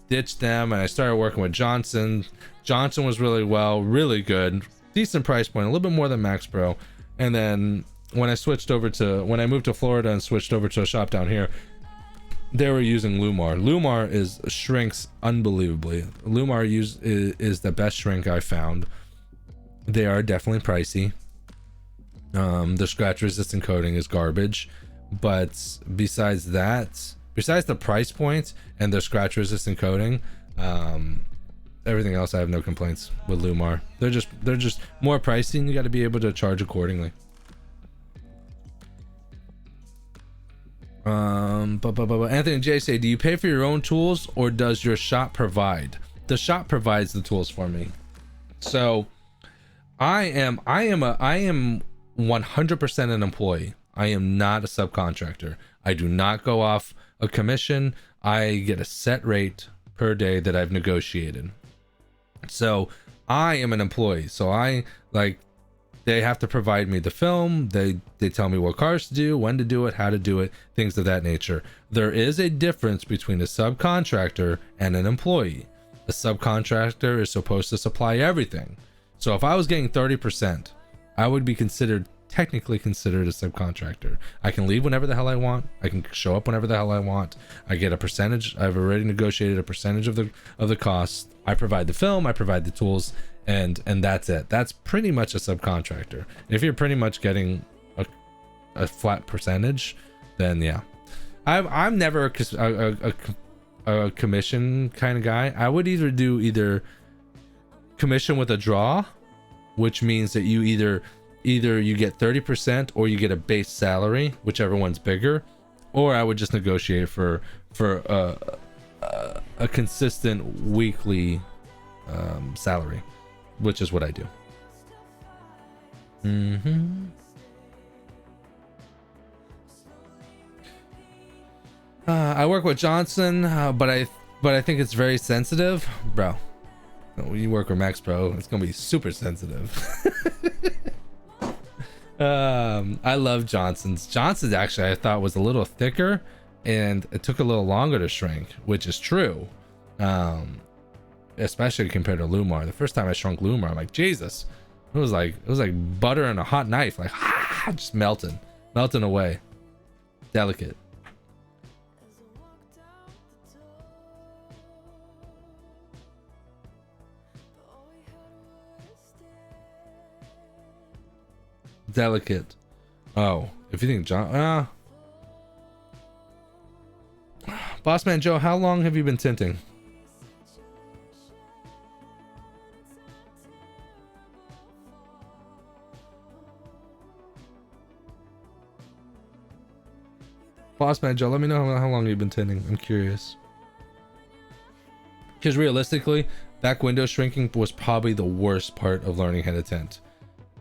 ditched them and I started working with Johnson. Johnson was really good, decent price point, a little bit more than Max Pro. And then when I moved to Florida and switched over to a shop down here, they were using Lumar. Lumar shrinks unbelievably. Lumar is the best shrink I found. They are definitely pricey. The scratch resistant coating is garbage, but besides the price point and the scratch resistant coating, everything else I have no complaints with Lumar. They're just more pricey, and you got to be able to charge accordingly. Anthony J say, do you pay for your own tools or does your shop provide? The shop provides the tools for me. So I am 100% an employee. I am not a subcontractor. I do not go off a commission. I get a set rate per day that I've negotiated. So I am an employee. So they have to provide me the film. They tell me what cars to do, when to do it, how to do it, things of that nature. There is a difference between a subcontractor and an employee. A subcontractor is supposed to supply everything. So if I was getting 30%, I would be technically considered a subcontractor. I can leave whenever the hell I want. I can show up whenever the hell I want. I get a percentage. I've already negotiated a percentage of the cost. I provide the film, I provide the tools, and that's it. That's pretty much a subcontractor. If you're pretty much getting a flat percentage, then yeah. I'm never a commission kind of guy. I would either do commission with a draw, which means that you either either you get 30% or you get a base salary, whichever one's bigger, or I would just negotiate for a consistent weekly salary, which is what I do. I work with Johnson, but I think it's very sensitive, bro. When you work with Max Pro, it's gonna be super sensitive. I love Johnson's. Johnson's actually I thought was a little thicker, and it took a little longer to shrink, which is true. Especially compared to Lumar. The first time I shrunk Lumar, I'm like, Jesus, it was like butter in a hot knife, like just melting away. Delicate. Delicate. Oh, if you think John, Bossman Joe, how long have you been tinting? Bossman Joe, let me know how long you've been tinting. I'm curious. Because realistically, back window shrinking was probably the worst part of learning how to tint.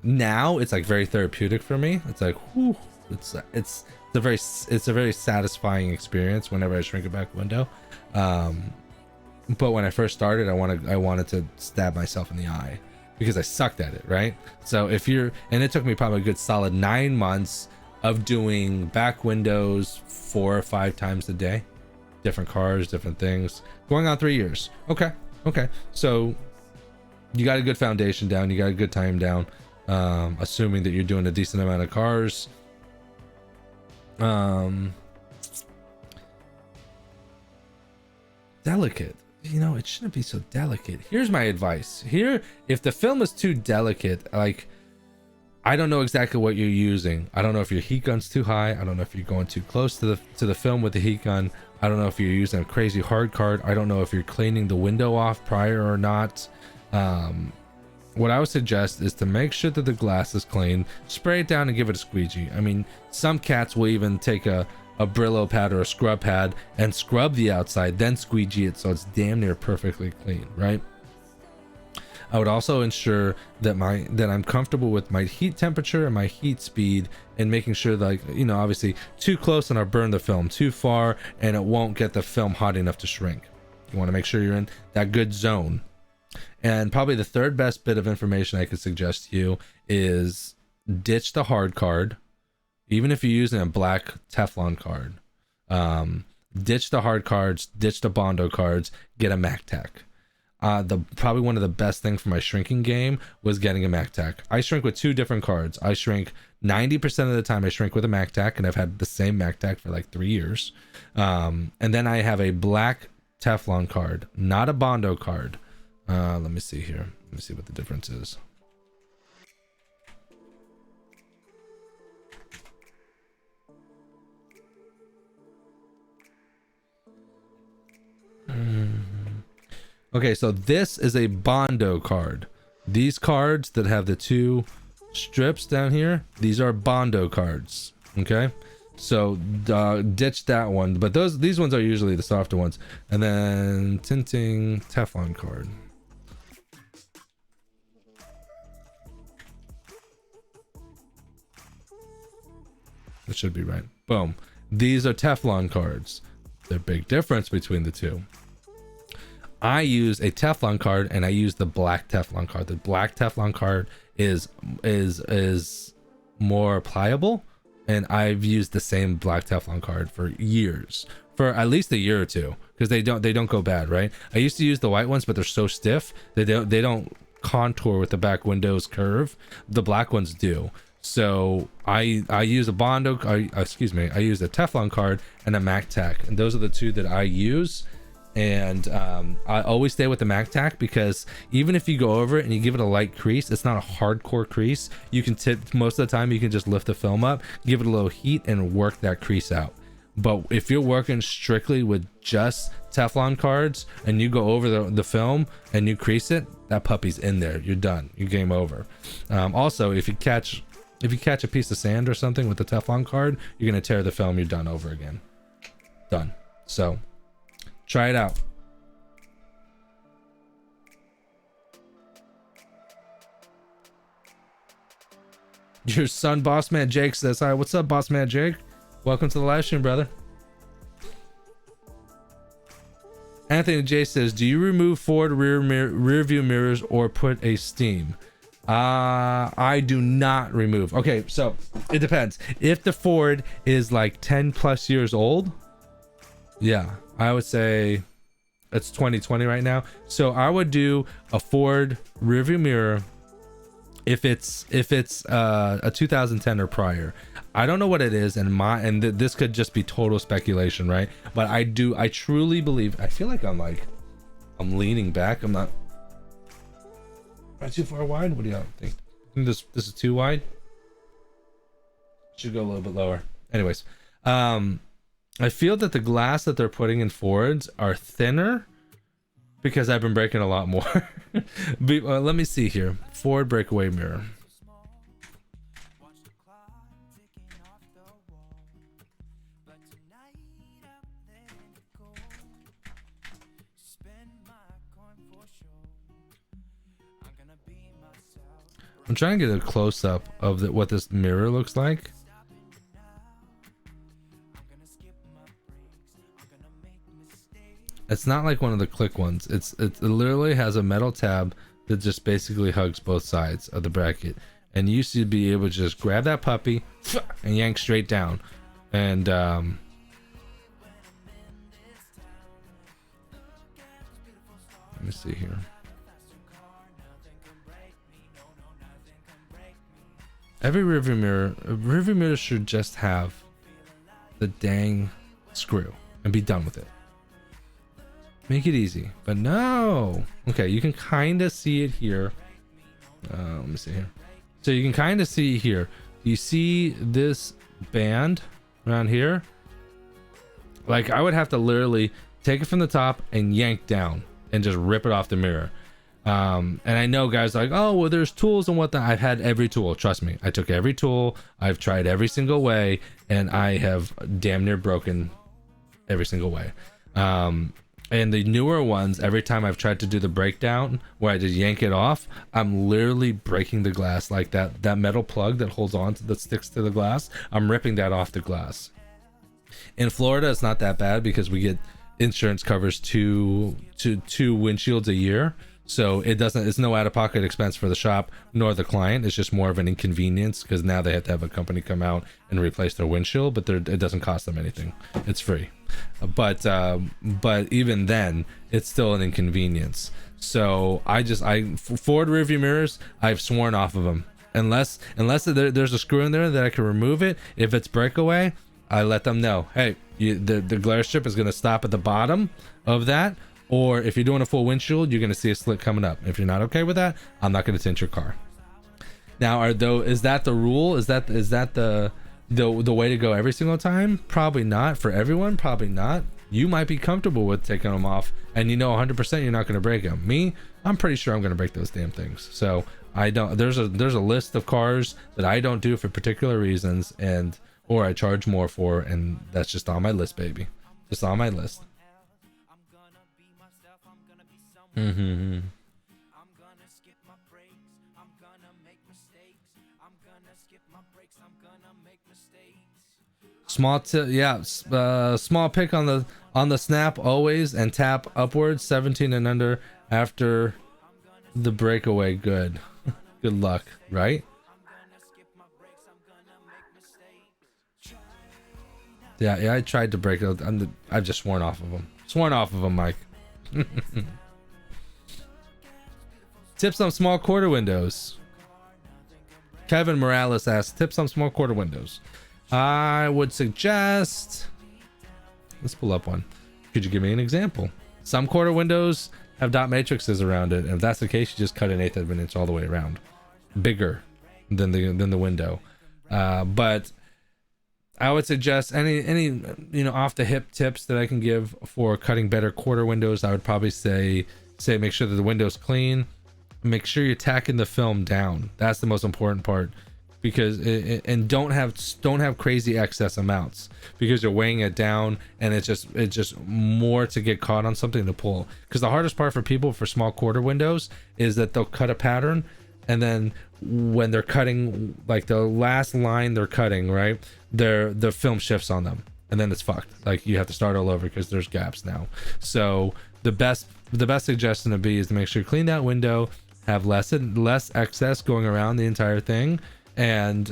Now it's like very therapeutic for me. It's like, whew, it's a very satisfying experience whenever I shrink a back window. But when I first started, I wanted to stab myself in the eye because I sucked at it, right? So and it took me probably a good solid 9 months of doing back windows 4 or 5 times a day, different cars, different things, going on 3 years. Okay. So you got a good foundation down, you got a good time down. Assuming that you're doing a decent amount of cars. Delicate. It shouldn't be so delicate. Here's my advice. If the film is too delicate, like, I don't know exactly what you're using. I don't know if your heat gun's too high. I don't know if you're going too close to the film with the heat gun. I don't know if you're using a crazy hard card. I don't know if you're cleaning the window off prior or not. What I would suggest is to make sure that the glass is clean, spray it down and give it a squeegee. I mean, some cats will even take a Brillo pad or a scrub pad and scrub the outside, then squeegee it so it's damn near perfectly clean, right? I would also ensure that I'm comfortable with my heat temperature and my heat speed, and making sure that, like, obviously too close and I'll burn the film, too far and it won't get the film hot enough to shrink. You want to make sure you're in that good zone. And probably the third best bit of information I could suggest to you is ditch the hard card, even if you're using a black Teflon card. Ditch the hard cards, ditch the Bondo cards, get a MacTac. Probably one of the best things for my shrinking game was getting a MacTac. I shrink with 2 different cards. I shrink 90% of the time. I shrink with a MacTac, and I've had the same MacTac for like 3 years. And then I have a black Teflon card, not a Bondo card. Let me see here. Let me see what the difference is. Okay, so this is a Bondo card. These cards that have the 2 strips down here, these are Bondo cards. Okay, so ditch that one. But these ones are usually the softer ones. And then Tinting Teflon card. That should be right. Boom. These are Teflon cards. There's a big difference between the 2. I use a Teflon card and I use the black Teflon card. The black Teflon card is more pliable, and I've used the same black Teflon card for years, for at least a year or 2, because they don't go bad, right? I used to use the white ones, but they're so stiff they don't contour with the back window's curve. The black ones do. So I use a Bondo, I use a Teflon card and a MacTac, and those are the 2 that I use. And I always stay with the MacTac, because even if you go over it and you give it a light crease, it's not a hardcore crease. You can most of the time you can just lift the film up, give it a little heat, and work that crease out. But if you're working strictly with just Teflon cards and you go over the film and you crease it, that puppy's in there. You're done. You're game over. Also, if you catch If you catch a piece of sand or something with the Teflon card, you're gonna tear the film. You're done over again. Done. So try it out. Your son, Boss Man Jake, says hi. What's up, Boss Man Jake? Welcome to the live stream, brother. Anthony J says, do you remove forward rear view mirrors or put a steam? I do not remove. Okay, so it depends. If the Ford is like 10 plus years old, yeah, I would say it's 2020 right now. So I would do a Ford rear view mirror if it's a 2010 or prior. I don't know what it is, and this could just be total speculation, right? But I truly believe, I feel like I'm leaning back. I'm not. Am I too far wide? What do y'all think? I think this is too wide. Should go a little bit lower. Anyways, I feel that the glass that they're putting in Fords are thinner because I've been breaking a lot more. Let me see here. Ford breakaway mirror. I'm trying to get a close-up of what this mirror looks like. It's not like one of the click ones. It literally has a metal tab that just basically hugs both sides of the bracket, and you should be able to just grab that puppy and yank straight down. And let me see here. Every rearview mirror should just have the dang screw and be done with it. Make it easy, but no. Okay, you can kind of see it here. Let me see here. So you can kind of see here. You see this band around here? Like, I would have to literally take it from the top and yank down and just rip it off the mirror. And I know guys are like, oh well, there's tools and whatnot. I've had every tool, trust me. I took every tool, I've tried every single way, and I have damn near broken every single way. And the newer ones, every time I've tried to do the breakdown where I just yank it off, I'm literally breaking the glass. Like that metal plug that holds on to, that sticks to the glass, I'm ripping that off the glass. In Florida, it's not that bad because we get insurance covers two windshields a year. So it's no out-of-pocket expense for the shop nor the client. It's just more of an inconvenience because now they have to have a company come out and replace their windshield, but it doesn't cost them anything. It's free. But even then, it's still an inconvenience. So Ford rearview mirrors, I've sworn off of them. Unless there's a screw in there that I can remove it. If it's breakaway, I let them know, hey, the glare strip is going to stop at the bottom of that. Or if you're doing a full windshield, you're going to see a slit coming up. If you're not okay with that, I'm not going to tint your car. Now, is that the rule? Is that the way to go every single time? Probably not. For everyone, probably not. You might be comfortable with taking them off, and you know 100% you're not going to break them. Me, I'm pretty sure I'm going to break those damn things. So I don't. There's a list of cars that I don't do for particular reasons, or I charge more for, and that's just on my list, baby. Just on my list. Mm-hmm. Small small pick on the snap always, and tap upwards 17 and under after the breakaway. Good luck, right? Yeah, I tried to break it. I've just sworn off of them, Mike. Tips on small quarter windows. Kevin Morales asks, tips on small quarter windows. I would suggest, let's pull up one. Could you give me an example? Some quarter windows have dot matrices around it, and if that's the case, you just cut 1/8 of an inch all the way around, bigger than the window. But I would suggest any off the hip tips that I can give for cutting better quarter windows. I would probably say make sure that the window's clean. Make sure you're tacking the film down. That's the most important part. because and don't have crazy excess amounts, because you're weighing it down, and it's just more to get caught on something to pull. Because the hardest part for people for small quarter windows is that they'll cut a pattern, and then when they're cutting, like the last line they're cutting, right, the film shifts on them, and then it's fucked. Like you have to start all over because there's gaps now. So the best suggestion to be is to make sure you clean that window, have less excess going around the entire thing, and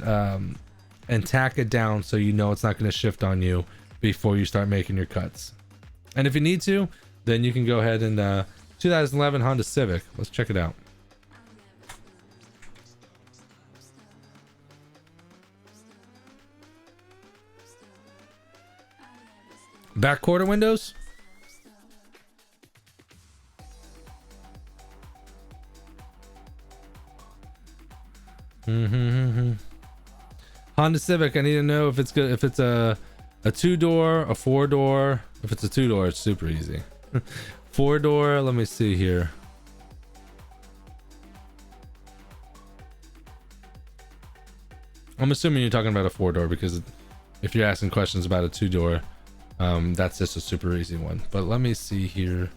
tack it down so you know it's not going to shift on you before you start making your cuts. And if you need to, then you can go ahead and 2011 Honda Civic, let's check it out. Back quarter windows. Honda Civic, I need to know if it's good, if it's a 2-door, a 4-door. If it's a 2-door, it's super easy. 4-door, let me see here. I'm assuming you're talking about a 4-door, because if you're asking questions about a 2-door, that's just a super easy one. But let me see here.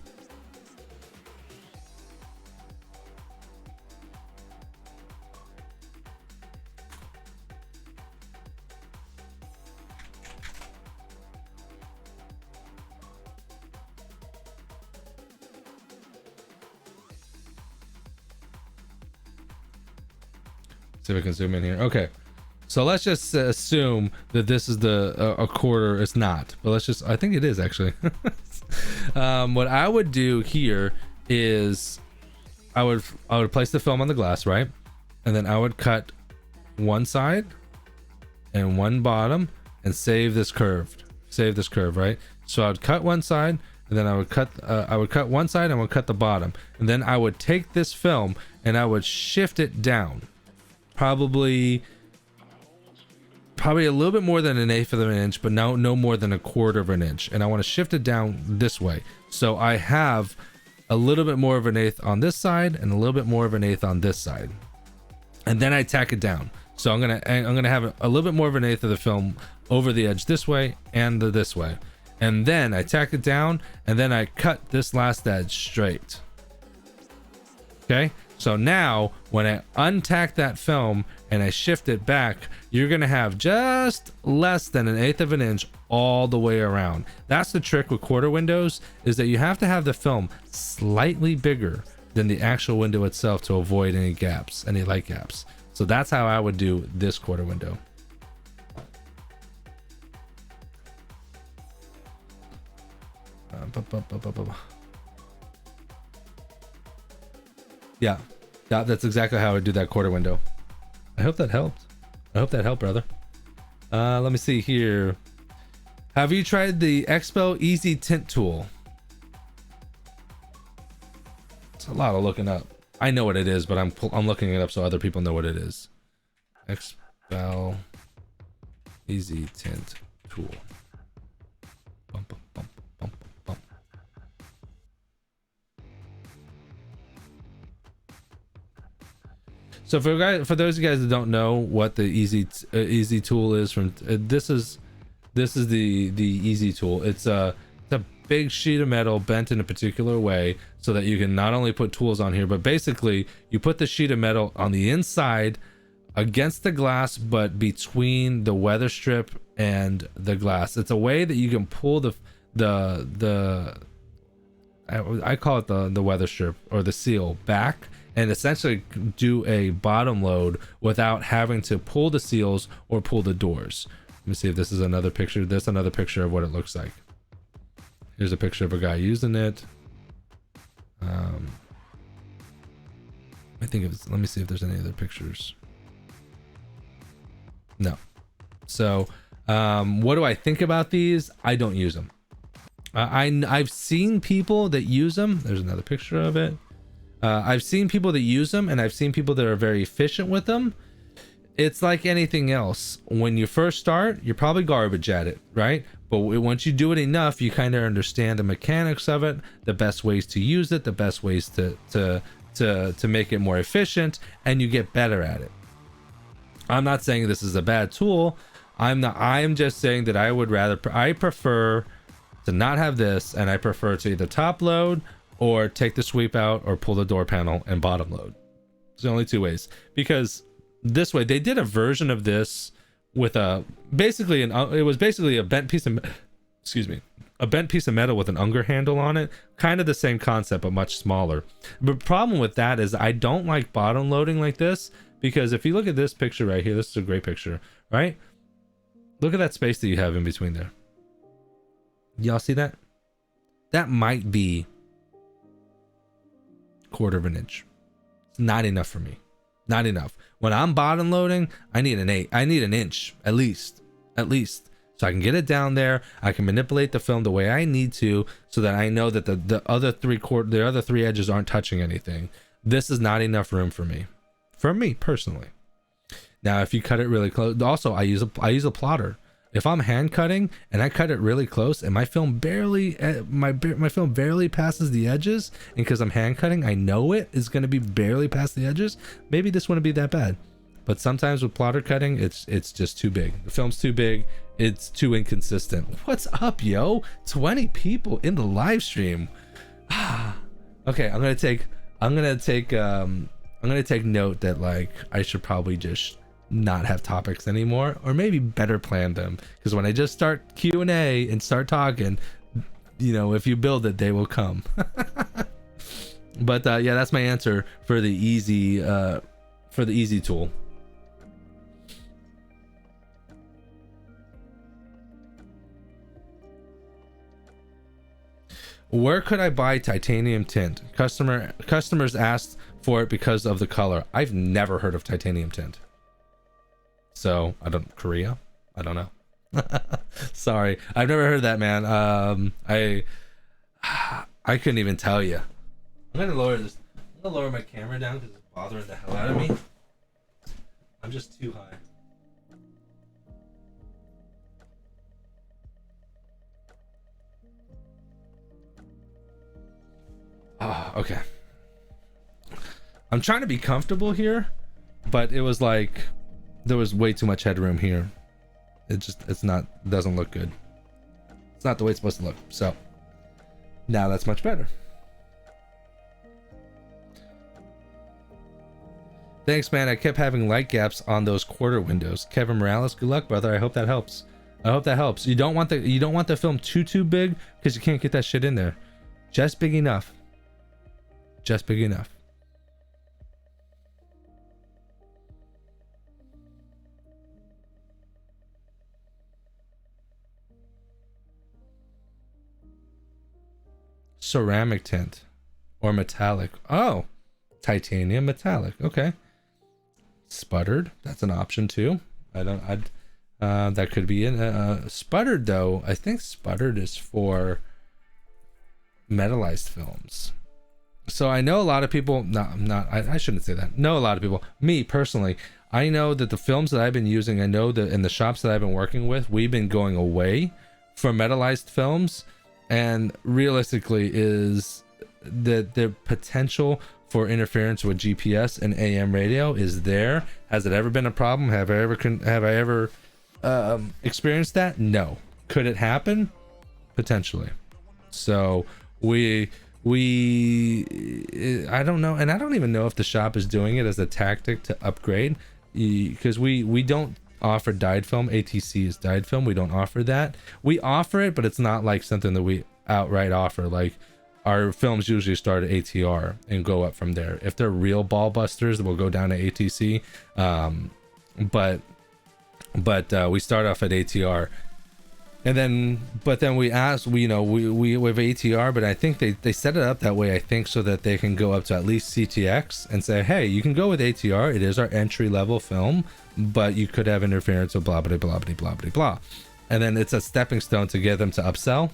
See if I can zoom in here. Okay, so let's just assume that this is the a quarter. It's not, but let's just, I think it is actually. What I would do here is I would place the film on the glass, right, and then I would cut one side and one bottom and save this curve, right? So I would cut one side, and then I would cut one side and I would cut the bottom, and then I would take this film and I would shift it down, probably a little bit more than 1/8 of an inch, but no more than 1/4 of an inch. And I want to shift it down this way, so I have a little bit more of 1/8 on this side and a little bit more of 1/8 on this side, and then I tack it down. So I'm gonna have a little bit more of 1/8 of the film over the edge this way and this way, and then I tack it down, and then I cut this last edge straight. Okay, so now when I untack that film and I shift it back, you're gonna have just less than 1/8 of an inch all the way around. That's the trick with quarter windows, is that you have to have the film slightly bigger than the actual window itself to avoid any gaps, any light gaps. So that's how I would do this quarter window. Yeah, that's exactly how I would do that quarter window. I hope that helped. I hope that helped, brother. Let me see here. Have you tried the Expo Easy Tint tool? It's a lot of looking up. I know what it is, but I'm looking it up so other people know what it is. Expo Easy Tint tool. Bum, bum, bum, bum, bum. So for those of you guys that don't know what the easy tool is, from this is the easy tool. It's a big sheet of metal bent in a particular way so that you can not only put tools on here, but basically you put the sheet of metal on the inside against the glass, but between the weather strip and the glass. It's a way that you can pull I call it the weather strip or the seal back, and essentially do a bottom load without having to pull the seals or pull the doors. Let me see if this is another picture. This is another picture of what it looks like. Here's a picture of a guy using it. I think it's, let me see if there's any other pictures. No. So what do I think about these? I don't use them. I've seen people that use them. There's another picture of it. I've seen people that use them, and I've seen people that are very efficient with them. It's like anything else. When you first start, you're probably garbage at it, right? But once you do it enough, you kind of understand the mechanics of it, the best ways to use it, the best ways to make it more efficient, and you get better at it. I'm not saying this is a bad tool. I'm just saying that I prefer to not have this, and I prefer to either top load or take the sweep out or pull the door panel and bottom load. It's the only two ways, because this way they did a version of this with it was basically a bent piece of a bent piece of metal with an Unger handle on it, kind of the same concept but much smaller. But the problem with that is I don't like bottom loading like this, because if you look at this picture right here, this is a great picture, right? Look at that space that you have in between there. Y'all see that? That might be 1/4 of an inch. It's not enough for me. Not enough. When I'm bottom loading, I need an inch at least, so I can get it down there. I can manipulate the film the way I need to, so that I know that the other three edges aren't touching anything. This is not enough room for me personally. Now, if you cut it really close, also I use a plotter. If I'm hand cutting and I cut it really close and my film barely passes the edges, and because I'm hand cutting, I know it is going to be barely past the edges, maybe this wouldn't be that bad. But sometimes with plotter cutting, it's just too big. The film's too big. It's too inconsistent. What's up, yo? 20 people in the live stream. Okay, I'm gonna take note that, like, I should probably just not have topics anymore, or maybe better plan them, because when I just start Q&A and start talking, you know, if you build it, they will come. But yeah, that's my answer for the easy tool. Where could I buy titanium tint? Customers asked for it because of the color. I've never heard of titanium tint. So Korea? I don't know. Sorry, I've never heard that, man. I couldn't even tell you. I'm gonna lower my camera down because it's bothering the hell out of me. I'm just too high. Oh, okay. I'm trying to be comfortable here, but it was like there was way too much headroom here. Doesn't look good. It's not the way it's supposed to look. So now that's much better. Thanks, man. I kept having light gaps on those quarter windows. Kevin Morales, good luck, brother. I hope that helps. You don't want the film too big, because you can't get that shit in there. Just big enough. Ceramic tint or metallic. Oh, titanium metallic. Okay. Sputtered. That's an option too. That could be in sputtered though. I think sputtered is for metallized films. So I know a lot of people, I shouldn't say that. Know a lot of people. Me personally, I know that the films that I've been using, I know that in the shops that I've been working with, we've been going away from metallized films, and realistically is that the potential for interference with GPS and AM radio is there. Has it ever been a problem? Have I ever experienced that? No. Could it happen? Potentially. So I don't know, and I don't even know if the shop is doing it as a tactic to upgrade, because we don't offer dyed film. ATC is dyed film. We don't offer that. We offer it, but it's not like something that we outright offer. Like, our films usually start at ATR and go up from there. If they're real ball busters, we'll go down to ATC. But we start off at ATR. And then we ask, we have ATR, but I think they set it up that way, I think, so that they can go up to at least CTX and say, hey, you can go with ATR. It is our entry level film, but you could have interference with blah, blah, blah, blah, blah, blah, blah. And then it's a stepping stone to get them to upsell.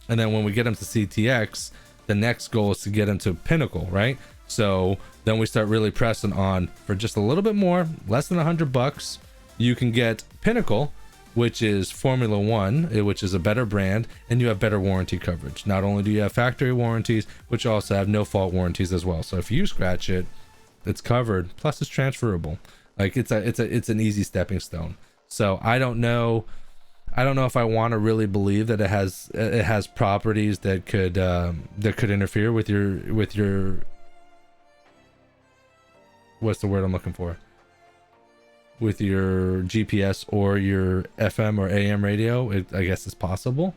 And then when we get them to CTX, the next goal is to get them to Pinnacle, right? So then we start really pressing on for just a little bit more, less than $100. You can get Pinnacle, which is Formula One, which is a better brand, and you have better warranty coverage. Not only do you have factory warranties, which also have no fault warranties as well. So if you scratch it, it's covered, plus it's transferable. Like it's an easy stepping stone. So I don't know if I want to really believe that it has properties that could interfere with your what's the word I'm looking for, with your GPS or your FM or AM radio. I guess it's possible.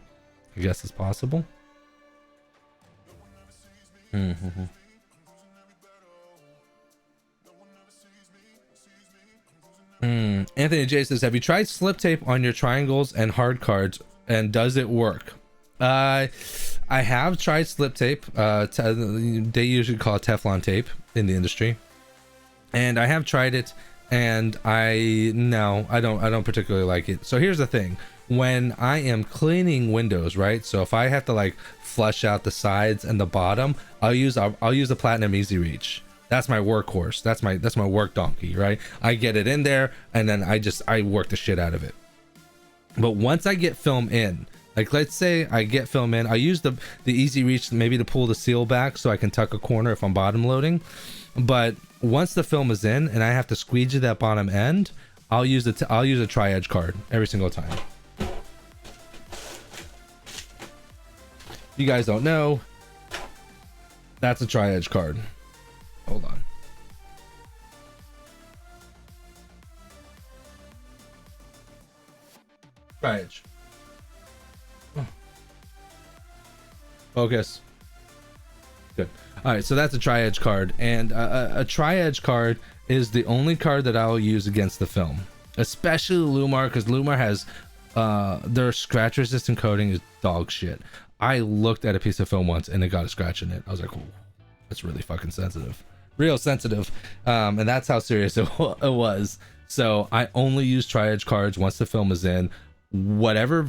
Mm-hmm. Anthony J says, have you tried slip tape on your triangles and hard cards, and does it work? I have tried slip tape. They usually call it Teflon tape in the industry, and I have tried it, and I don't particularly like it. So here's the thing: when I am cleaning windows, right? So if I have to like flush out the sides and the bottom, I'll use a Platinum Easy Reach. That's my workhorse. That's my work donkey, right? I get it in there, and then I work the shit out of it. But once I get film in, like let's say I get film in, I use the Easy Reach maybe to pull the seal back so I can tuck a corner if I'm bottom loading. But once the film is in and I have to squeegee that bottom end, I'll use a tri-edge card every single time. If you guys don't know, that's a tri-edge card. Hold on. Tri-edge. Focus. Good. All right, so that's a tri-edge card, and a tri-edge card is the only card that I'll use against the film, especially Lumar, because Lumar has their scratch resistant coating is dog shit. I looked at a piece of film once and it got a scratch in it. I was like, oh, that's really fucking sensitive. Real sensitive. And that's how serious it was. So I only use tri-edge cards once the film is in. Whenever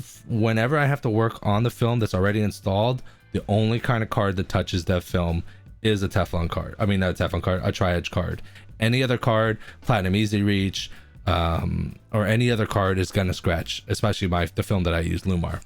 I have to work on the film that's already installed, the only kind of card that touches that film is a Teflon card. I mean, not a Teflon card, a tri-edge card. Any other card, Platinum Easy Reach, or any other card is gonna scratch, especially the film that I use, Lumar.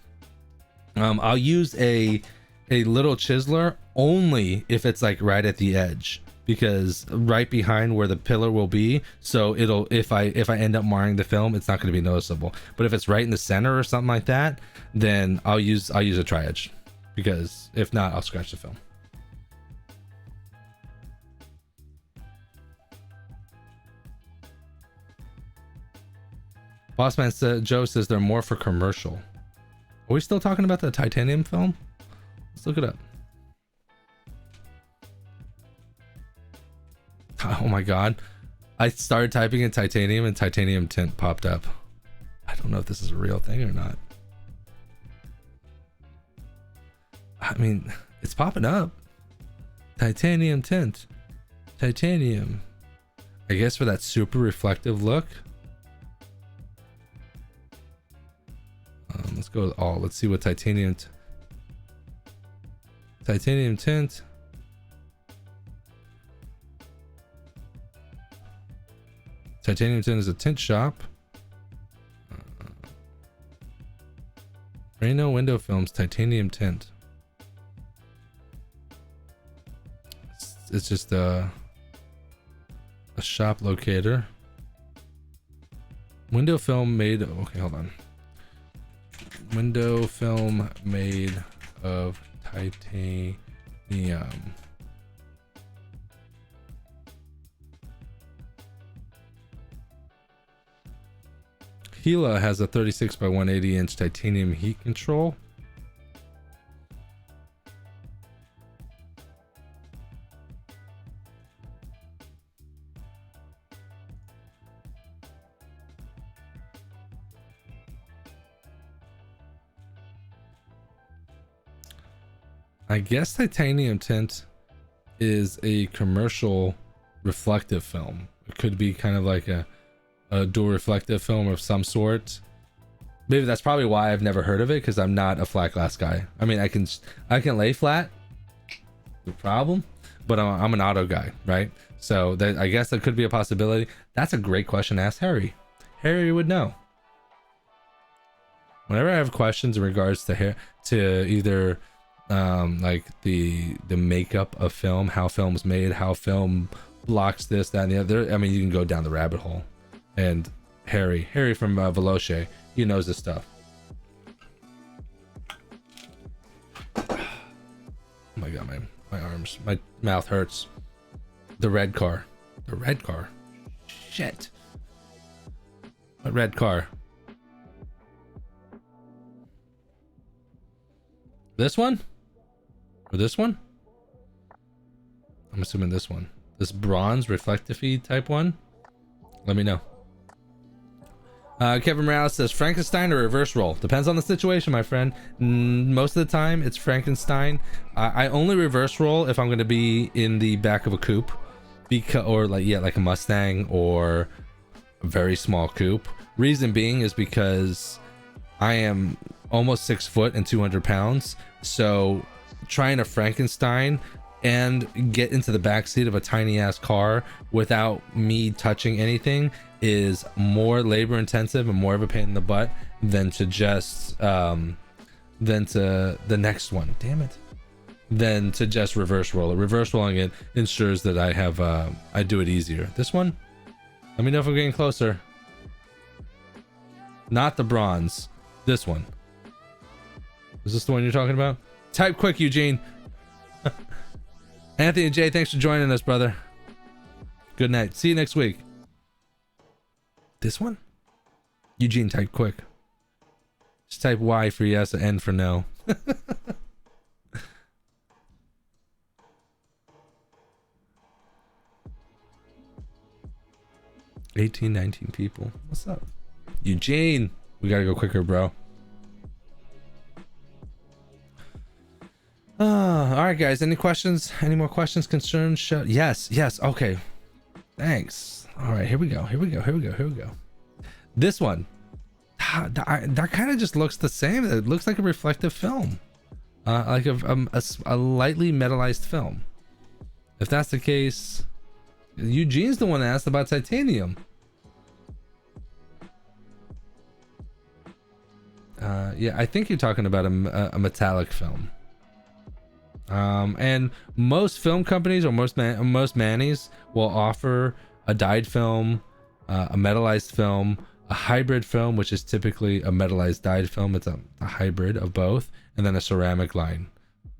I'll use a little chiseler only if it's like right at the edge, because right behind where the pillar will be, so if I end up marring the film, it's not going to be noticeable. But if it's right in the center or something like that, then I'll use a tri-edge, because if not, I'll scratch the film. Bossman Joe says they're more for commercial. Are we still talking about the titanium film? Let's look it up. Oh my god. I started typing in titanium and titanium tint popped up. I don't know if this is a real thing or not. I mean, it's popping up. Titanium tint. Titanium. I guess for that super reflective look. Let's go with all. Let's see what titanium tint. Titanium tint. Titanium tint is a tint shop. Reno Window Films titanium tint. It's just a shop locator. Window film made. Okay, hold on. Window film made of titanium. Gila has a 36 by 180 inch titanium heat control. I guess titanium tint is a commercial reflective film. It could be kind of like a dual reflective film of some sort. Maybe that's probably why I've never heard of it, because I'm not a flat glass guy. I mean, I can lay flat, no problem, but I'm an auto guy, right? So that, I guess that could be a possibility. That's a great question to ask Harry. Harry would know. Whenever I have questions in regards to either like the makeup of film, how film's made, how film blocks this, that, and the other, I mean, you can go down the rabbit hole. and Harry from Veloce. He knows this stuff. Oh my god, my arms, my mouth hurts. The red car. Shit. A red car. This one? Or this one? I'm assuming this one. This bronze reflective-y type one? Let me know. Kevin Morales says Frankenstein or reverse roll. Depends on the situation, my friend. Most of the time, it's Frankenstein. I only reverse roll if I'm going to be in the back of a coupe, or like a Mustang or a very small coupe. Reason being is because I am almost 6 foot and 200 pounds. So trying to Frankenstein and get into the back seat of a tiny ass car without me touching anything is more labor intensive and more of a pain in the butt than to just than to the next one. Damn it. Than to just reverse roll it. Reverse rolling it ensures that I have I do it easier. This one, let me know if I'm getting closer. Not the bronze. This one. Is this the one you're talking about? Type quick, Eugene. Anthony J, thanks for joining us, brother. Good night. See you next week. This one? Eugene, type quick. Just type Y for yes and N for no. 18, 19 people. What's up? Eugene, we gotta go quicker, bro. All right, guys. Any questions? Any more questions, concerns? Yes. Okay. Thanks. All right, here we go. This one, that kind of just looks the same. It looks like a reflective film, like a lightly metallized film. If that's the case, Eugene's the one that asked about titanium. Yeah, I think you're talking about a metallic film. And most film companies or most manis will offer a dyed film, a metallized film, a hybrid film, which is typically a metallized dyed film. It's a hybrid of both, and then a ceramic line,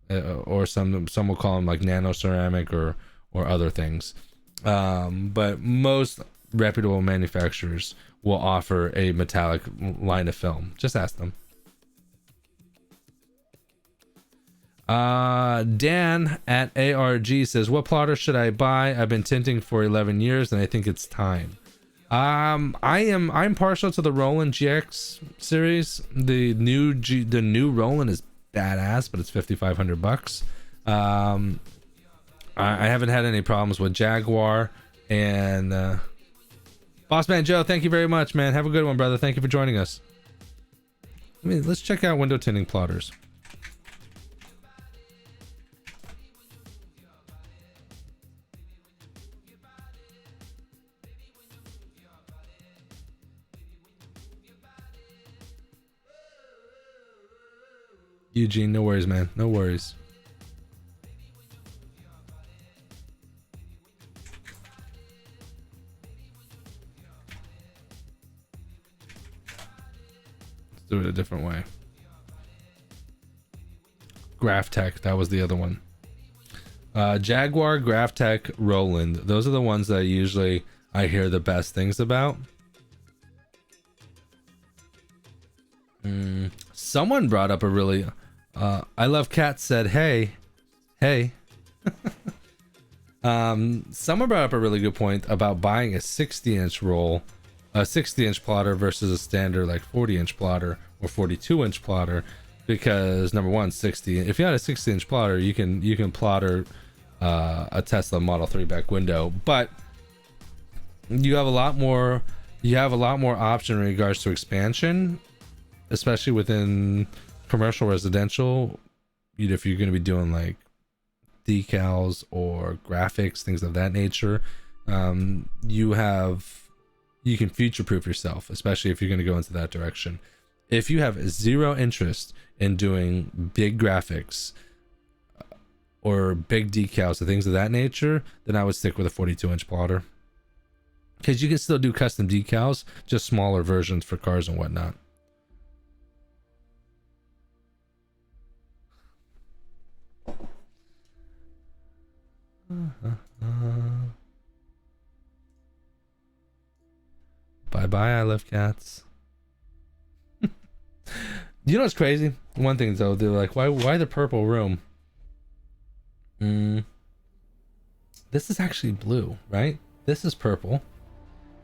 or some will call them like nano ceramic or other things. But most reputable manufacturers will offer a metallic line of film. Just ask them. Dan at ARG says, what plotter should I buy? I've been tinting for 11 years and I think it's time. I'm partial to the Roland GX series. The new Roland is badass, but it's $5,500. I haven't had any problems with Jaguar. And Bossman Joe, thank you very much, man. Have a good one, brother. Thank you for joining us. Let's check out window tinting plotters. Eugene, no worries, man. No worries. Let's do it a different way. Graphtec, that was the other one. Jaguar, Graphtec, Roland. Those are the ones that usually I hear the best things about. Someone brought up a really I love cats said hey someone brought up a really good point about buying a 60-inch roll, a 60-inch plotter versus a standard like 40-inch plotter or 42-inch plotter, because number one, 60, if you had a 60-inch plotter, you can plotter a Tesla Model 3 back window, but you have a lot more option in regards to expansion, especially within commercial
residential. If you're going to be doing like decals or graphics, things of that nature, you can future proof yourself, especially if you're going to go into that direction. If you have zero interest in doing big graphics or big decals or things of that nature, then I would stick with a 42-inch plotter.
because you can still do custom decals, just smaller versions for cars and whatnot. Bye bye, I love cats. You know what's crazy? One thing though, they're like, why the purple room? This is actually blue, right? This is purple.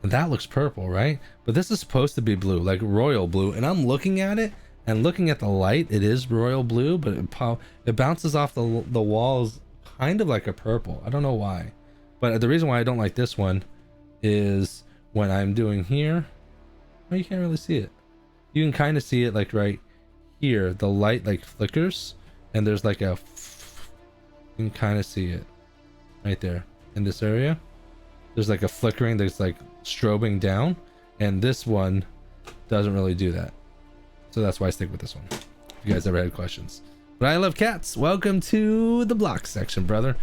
And that looks purple, right? But this is supposed to be blue, like royal blue. And I'm looking at it and looking at the light, it is royal blue, but it bounces off the walls kind of like a purple. I don't know why. But the reason why I don't like this one is when I'm doing here, oh, you can't really see it. You can kind of see it like right here. The light like flickers and there's like you can kind of see it right there in this area. There's like a flickering, there's like strobing down, and this one doesn't really do that. So that's why I stick with this one. If you guys ever had questions. But I love cats. Welcome to the block section, brother.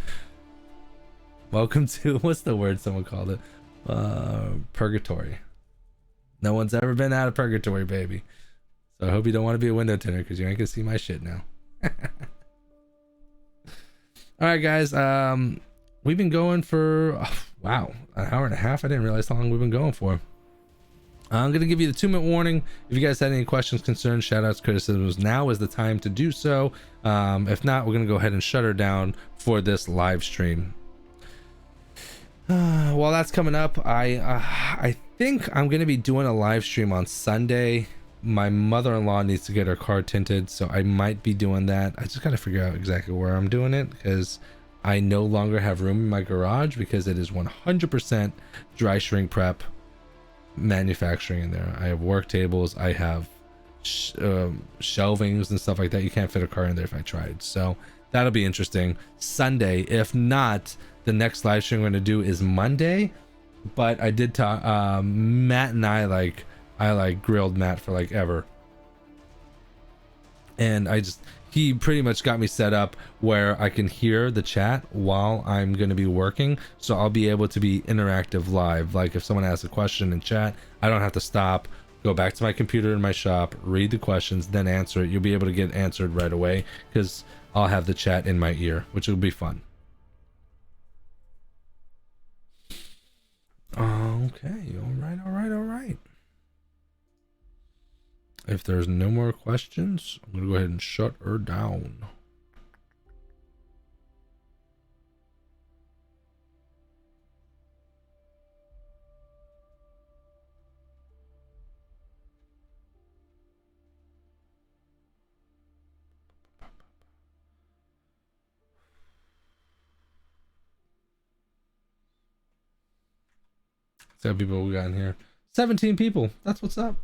Welcome to, what's the word someone called it? Purgatory. No one's ever been out of purgatory, baby. So I hope you don't want to be a window tinter because you ain't gonna see my shit now. All right, guys. We've been going for wow, an hour and a half. I didn't realize how long we've been going for. I'm gonna give you the 2-minute warning. If you guys had any questions, concerns, shout outs, criticisms, now is the time to do so. If not, we're gonna go ahead and shut her down for this live stream. While that's coming up, I think I'm gonna be doing a live stream on Sunday. My mother-in-law needs to get her car tinted, so I might be doing that. I just gotta figure out exactly where I'm doing it because I no longer have room in my garage because it is 100% dry shrink prep manufacturing in there. I have work tables, I have shelvings and stuff like that. You can't fit a car in there if I tried. So that'll be interesting. Sunday, if not, the next live stream I'm going to do is Monday. But I did talk, Matt and I grilled Matt for like ever. And he pretty much got me set up where I can hear the chat while I'm going to be working. So I'll be able to be interactive live. Like if someone asks a question in chat, I don't have to stop, go back to my computer in my shop, read the questions, then answer it. You'll be able to get answered right away because I'll have the chat in my ear, which will be fun. Okay. All right. If there's no more questions, I'm going to go ahead and shut her down. See how people we got in here. 17 people. That's what's up.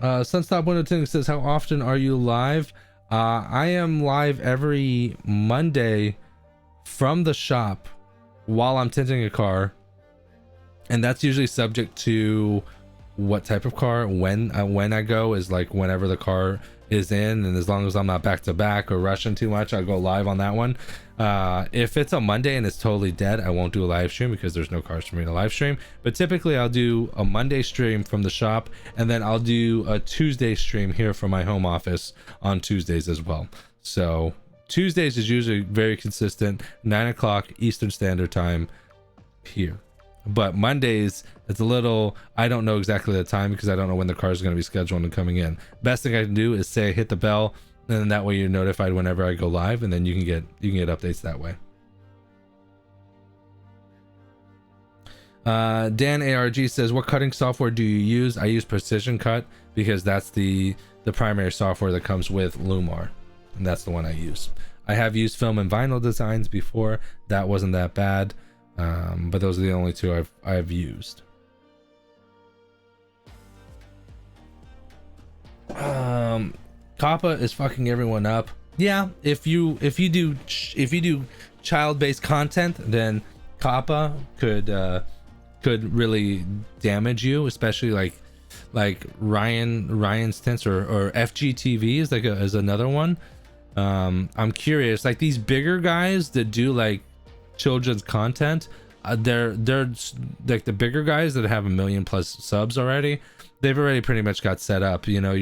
Sunstop Window Tinting says, how often are you live? I am live every Monday from the shop while I'm tinting a car, and that's usually subject to what type of car. When I go is like whenever the car is in, and as long as I'm not back to back or rushing too much, I'll go live on that one. If it's a Monday and it's totally dead, I won't do a live stream because there's no cars for me to live stream. But typically I'll do a Monday stream from the shop, and then I'll do a Tuesday stream here from my home office on Tuesdays as well. So Tuesdays is usually very consistent, 9 o'clock Eastern Standard Time here. But Mondays, it's a little, I don't know exactly the time because I don't know when the car is going to be scheduled and coming in. Best thing I can do is say hit the bell, and then that way you're notified whenever I go live, and then you can get updates that way. Dan ARG says, what cutting software do you use? I use Precision Cut because that's the primary software that comes with Lumar, and that's the one I use. I have used Film and Vinyl Designs before. That wasn't that bad. But those are the only two I've used. COPPA is fucking everyone up. Yeah, if you do child-based content, then COPPA could really damage you, especially like Ryan's Tints or FGTV is another one. I'm curious, like these bigger guys that do like children's content, they're like the bigger guys that have 1 million plus subs already. They've already pretty much got set up. You know,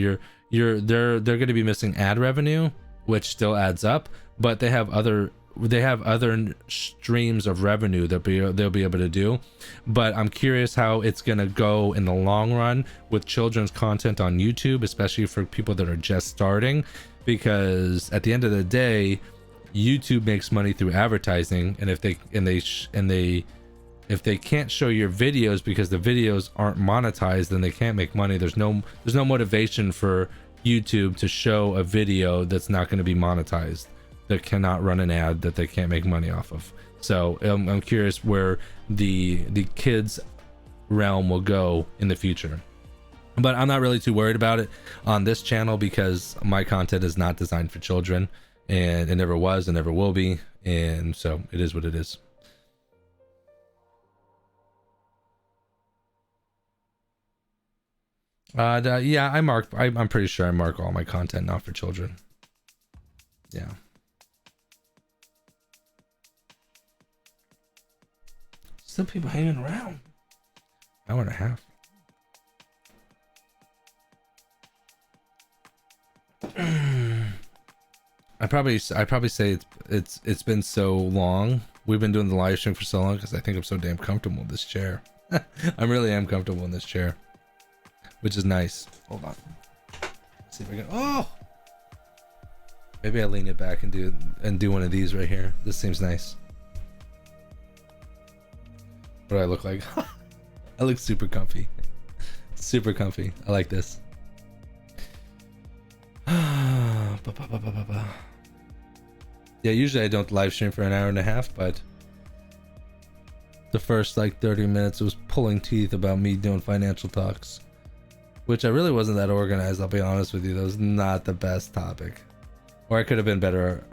they're going to be missing ad revenue, which still adds up, but they have other streams of revenue that they'll be able to do. But I'm curious how it's going to go in the long run with children's content on YouTube, especially for people that are just starting, because at the end of the day, YouTube makes money through advertising, and if they can't show your videos because the videos aren't monetized, then they can't make money. There's no motivation for YouTube to show a video that's not going to be monetized, that cannot run an ad, that they can't make money off of. So I'm curious where the kids realm will go in the future, but I'm not really too worried about it on this channel because my content is not designed for children, and it never was and never will be, and so it is what it is. Yeah, I'm pretty sure I mark all my content not for children. Yeah. Still people hanging around. Hour and a half. I probably say it's been so long. We've been doing the live stream for so long because I think I'm so damn comfortable in this chair. I really am comfortable in this chair, which is nice. Hold on. Let's see if I can. Oh, maybe I lean it back and do one of these right here. This seems nice. What do I look like? I look super comfy. Super comfy. I like this. Yeah, usually I don't live stream for an hour and a half, but the first like 30 minutes was pulling teeth about me doing financial talks, which I really wasn't that organized. I'll be honest with you. That was not the best topic, or I could have been better.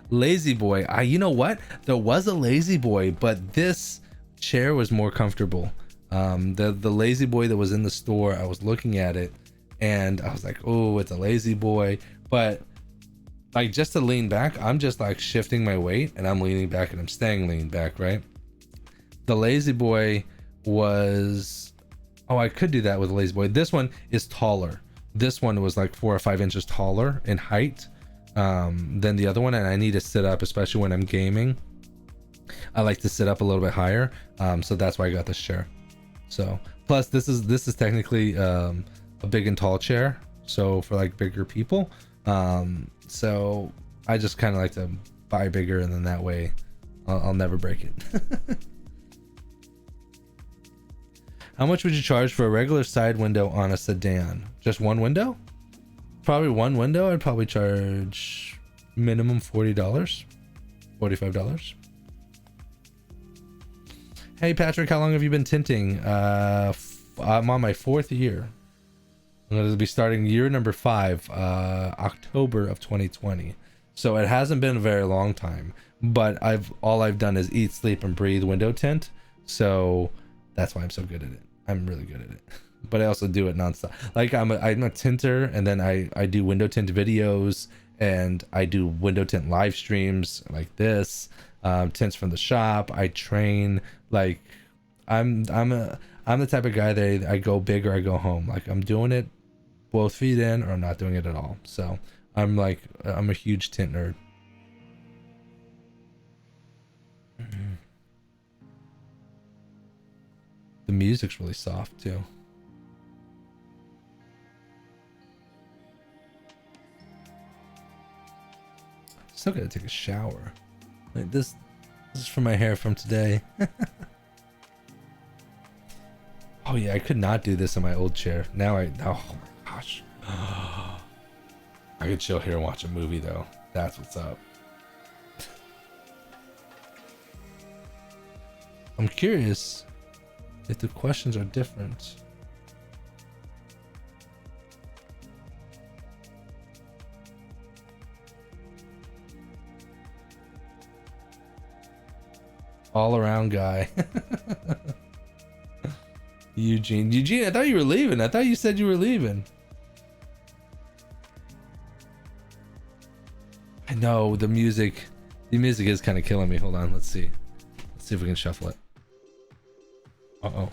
Lazy boy. You know what? There was a lazy boy, but this chair was more comfortable. The lazy boy that was in the store, I was looking at it and I was like, oh, it's a lazy boy. But like, just to lean back, I'm just like shifting my weight and I'm leaning back and I'm staying leaned back, right? The lazy boy was, oh, I could do that with a lazy boy. This one is taller. This one was like 4 or 5 inches taller in height than the other one, and I need to sit up, especially when I'm gaming. I like to sit up a little bit higher, so that's why I got this chair. So plus this is technically a big and tall chair, so for like bigger people. So I just kind of like to buy bigger, and then that way I'll never break it. How much would you charge for a regular side window on a sedan? Just one window? Probably one window. I'd probably charge minimum $40, $45. Hey Patrick, how long have you been tinting? I'm on my 4th year. I'm going to be starting year number 5, October of 2020. So it hasn't been a very long time, but all I've done is eat, sleep, and breathe window tint. So that's why I'm so good at it. I'm really good at it. But I also do it nonstop. Like I'm a tinter, and then I do window tint videos, and I do window tint live streams like this. Tints from the shop. I train. Like I'm the type of guy that I go big or I go home. Like I'm doing it both feet in, or I'm not doing it at all. So I'm a huge tint nerd. The music's really soft too. Still gotta take a shower. Like this is for my hair from today. Oh yeah, I could not do this in my old chair. Now oh my gosh. I could chill here and watch a movie though. That's what's up. I'm curious if the questions are different. All around guy. Eugene, I thought you were leaving. I thought you said you were leaving. I know the music is kind of killing me. Hold on, let's see if we can shuffle it. Uh-oh.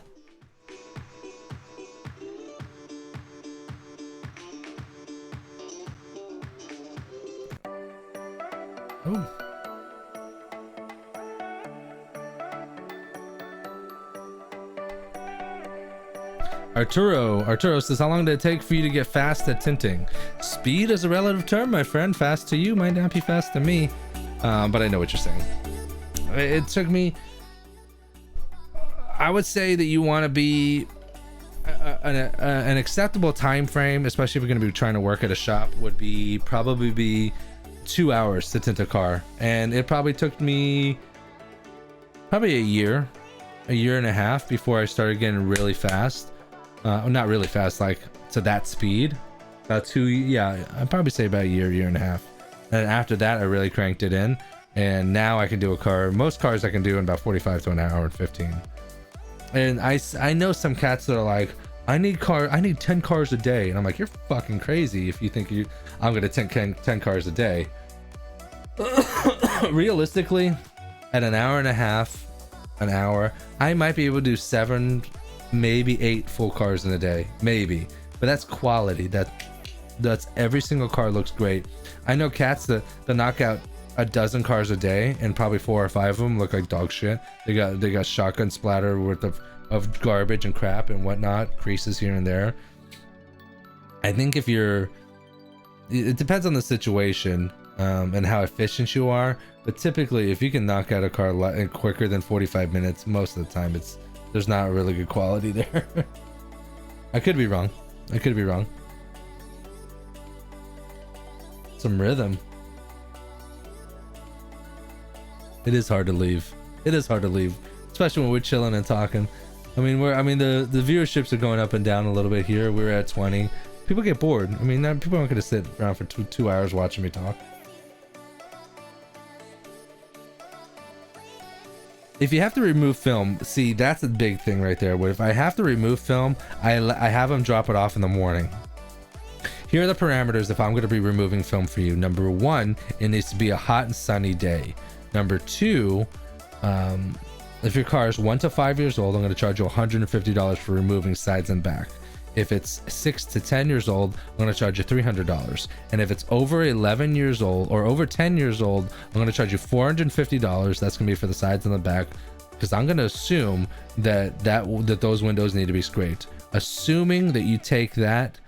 Oh. Arturo says, how long did it take for you to get fast at tinting? Speed is a relative term, my friend. Fast to you might not be fast to me. But I know what you're saying. It took me, I would say that you want to be an acceptable time frame, especially if you're going to be trying to work at a shop, would be probably be 2 hours to tint a car. And it probably took me probably a year and a half before I started getting really fast. Not really fast, like to that speed. I'd probably say about a year and a half. And after that, I really cranked it in. And now I can do a car. Most cars I can do in about 45 to an hour and 15. And I know some cats that are like, I need 10 cars a day. And I'm like, you're fucking crazy if you think I'm gonna tint 10 cars a day. Realistically, at an hour and a half, an hour, I might be able to do 7, maybe 8 full cars in a day, maybe. But that's quality. That's every single car looks great. I know cats that knock out a dozen cars a day, and probably 4 or 5 of them look like dog shit. They got shotgun splatter worth of garbage and crap and whatnot, creases here and there. I think it depends on the situation and how efficient you are. But typically, if you can knock out a car quicker than 45 minutes, most of the time there's not a really good quality there. I could be wrong. Some rhythm. It is hard to leave, especially when we're chilling and talking. I mean, the viewerships are going up and down a little bit here. We're at 20. People get bored. I mean, people aren't going to sit around for two hours watching me talk. If you have to remove film, see, that's a big thing right there. Where if I have to remove film, I have them drop it off in the morning. Here are the parameters if I'm going to be removing film for you. Number 1, it needs to be a hot and sunny day. Number 2, if your car is 1 to 5 years old, I'm going to charge you $150 for removing sides and back. If it's 6 to 10 years old, I'm going to charge you $300. And if it's over 11 years old or over 10 years old, I'm going to charge you $450. That's going to be for the sides and the back, because I'm going to assume that those windows need to be scraped. Assuming that you take that,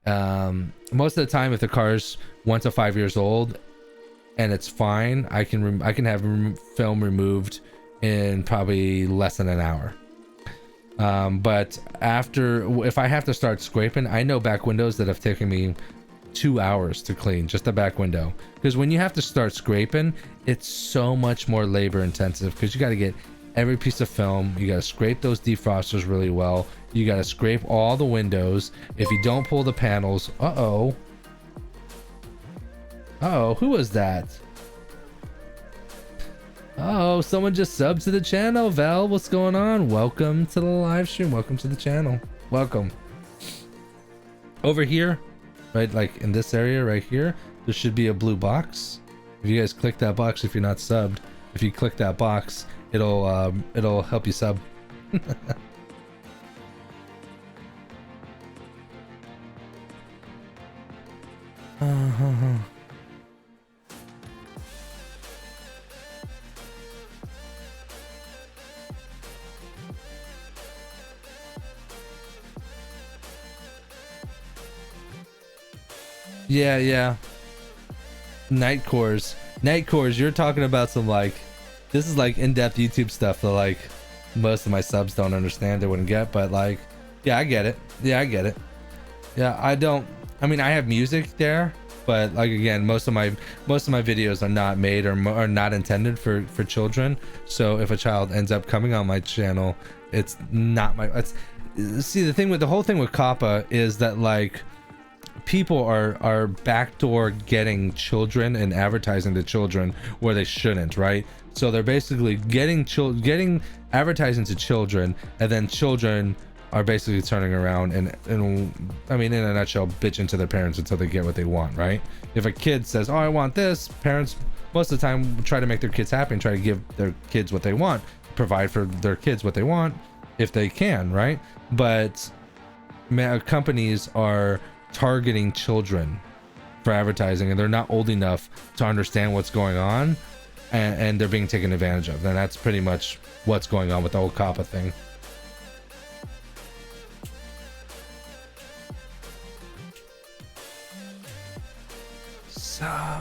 most of the time, if the car's 1 to 5 years old and it's fine, I can have film removed in probably less than an hour. But if I have to start scraping, I know back windows that have taken me 2 hours to clean, just the back window. Because when you have to start scraping, it's so much more labor intensive, because you got to get every piece of film. You got to scrape those defrosters really well. You got to scrape all the windows. If you don't pull the panels, uh-oh, who was that? Oh, someone just subbed to the channel. Val, what's going on? Welcome to the live stream. Welcome to the channel. Welcome. Over here, right, like in this area right here, there should be a blue box. If you guys click that box, if you're not subbed, if you click that box, it'll help you sub. Yeah. Night cores, you're talking about some, like, this is like in-depth YouTube stuff that, like, most of my subs don't understand, they wouldn't get. But, like, yeah, I get it. Yeah, I mean, I have music there, but, like, again, most of my videos are not made or are not intended for children. So if a child ends up coming on my channel, it's not see, the whole thing with COPPA is that, like, people are backdoor getting children and advertising to children where they shouldn't, right? So they're basically getting advertising to children, and then children are basically turning around and I mean, in a nutshell, bitching to their parents until they get what they want, right? If a kid says, oh, I want this, parents most of the time try to make their kids happy and try to give their kids what they want, provide for their kids what they want if they can, right? But companies are targeting children for advertising, and they're not old enough to understand what's going on, and they're being taken advantage of. And that's pretty much what's going on with the whole COPPA thing. So,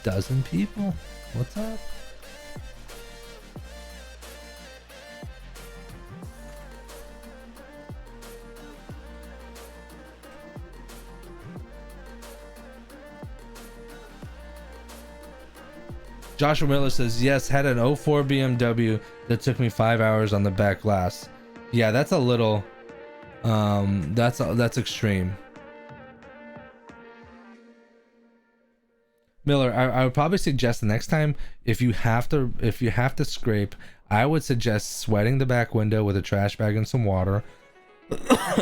dozen people, what's up? Joshua Miller says, yes, had an 04 BMW that took me 5 hours on the back glass. Yeah, that's a little, that's extreme. Miller, I would probably suggest the next time, if you have to scrape, I would suggest sweating the back window with a trash bag and some water,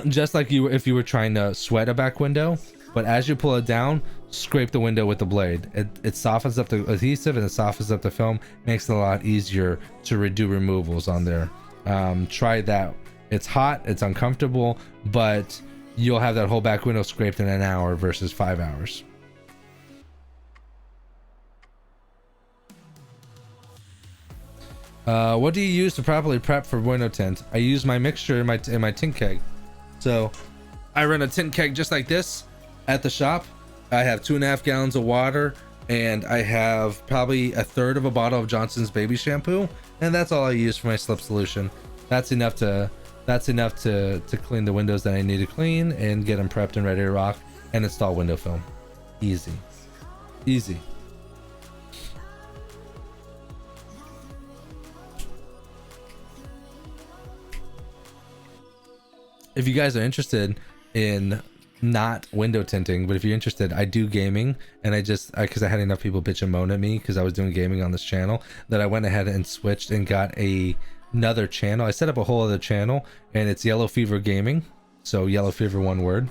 just like if you were trying to sweat a back window. But as you pull it down, scrape the window with the blade. It softens up the adhesive and it softens up the film, makes it a lot easier to redo removals on there. Try that. It's hot, it's uncomfortable, but you'll have that whole back window scraped in an hour versus 5 hours. What do you use to properly prep for window tint? I use my mixture in my tint keg. So I run a tint keg just like this at the shop. I have 2.5 gallons of water, and I have probably a third of a bottle of Johnson's baby shampoo, and that's all I use for my slip solution. That's enough to clean the windows that I need to clean and get them prepped and ready to rock and install window film. Easy. If you guys are interested in not window tinting, but if you're interested, I do gaming, and because I had enough people bitch and moan at me because I was doing gaming on this channel, that I went ahead and switched and got another channel. I set up a whole other channel, and it's Yellow Fever Gaming, so Yellow Fever, one word.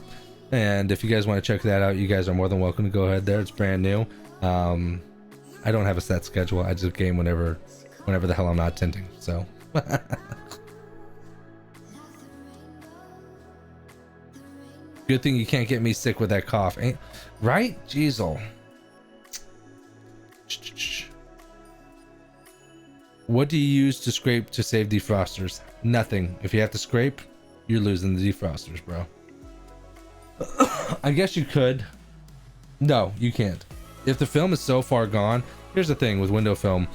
And if you guys want to check that out, you guys are more than welcome to go ahead there. It's brand new. I don't have a set schedule. I just game whenever the hell I'm not tinting. So good thing you can't get me sick with that cough, ain't right? Jeezle. What do you use to scrape to save defrosters? Nothing. If you have to scrape, you're losing the defrosters, bro. I guess you could. No, you can't. If the film is so far gone, here's the thing with window film.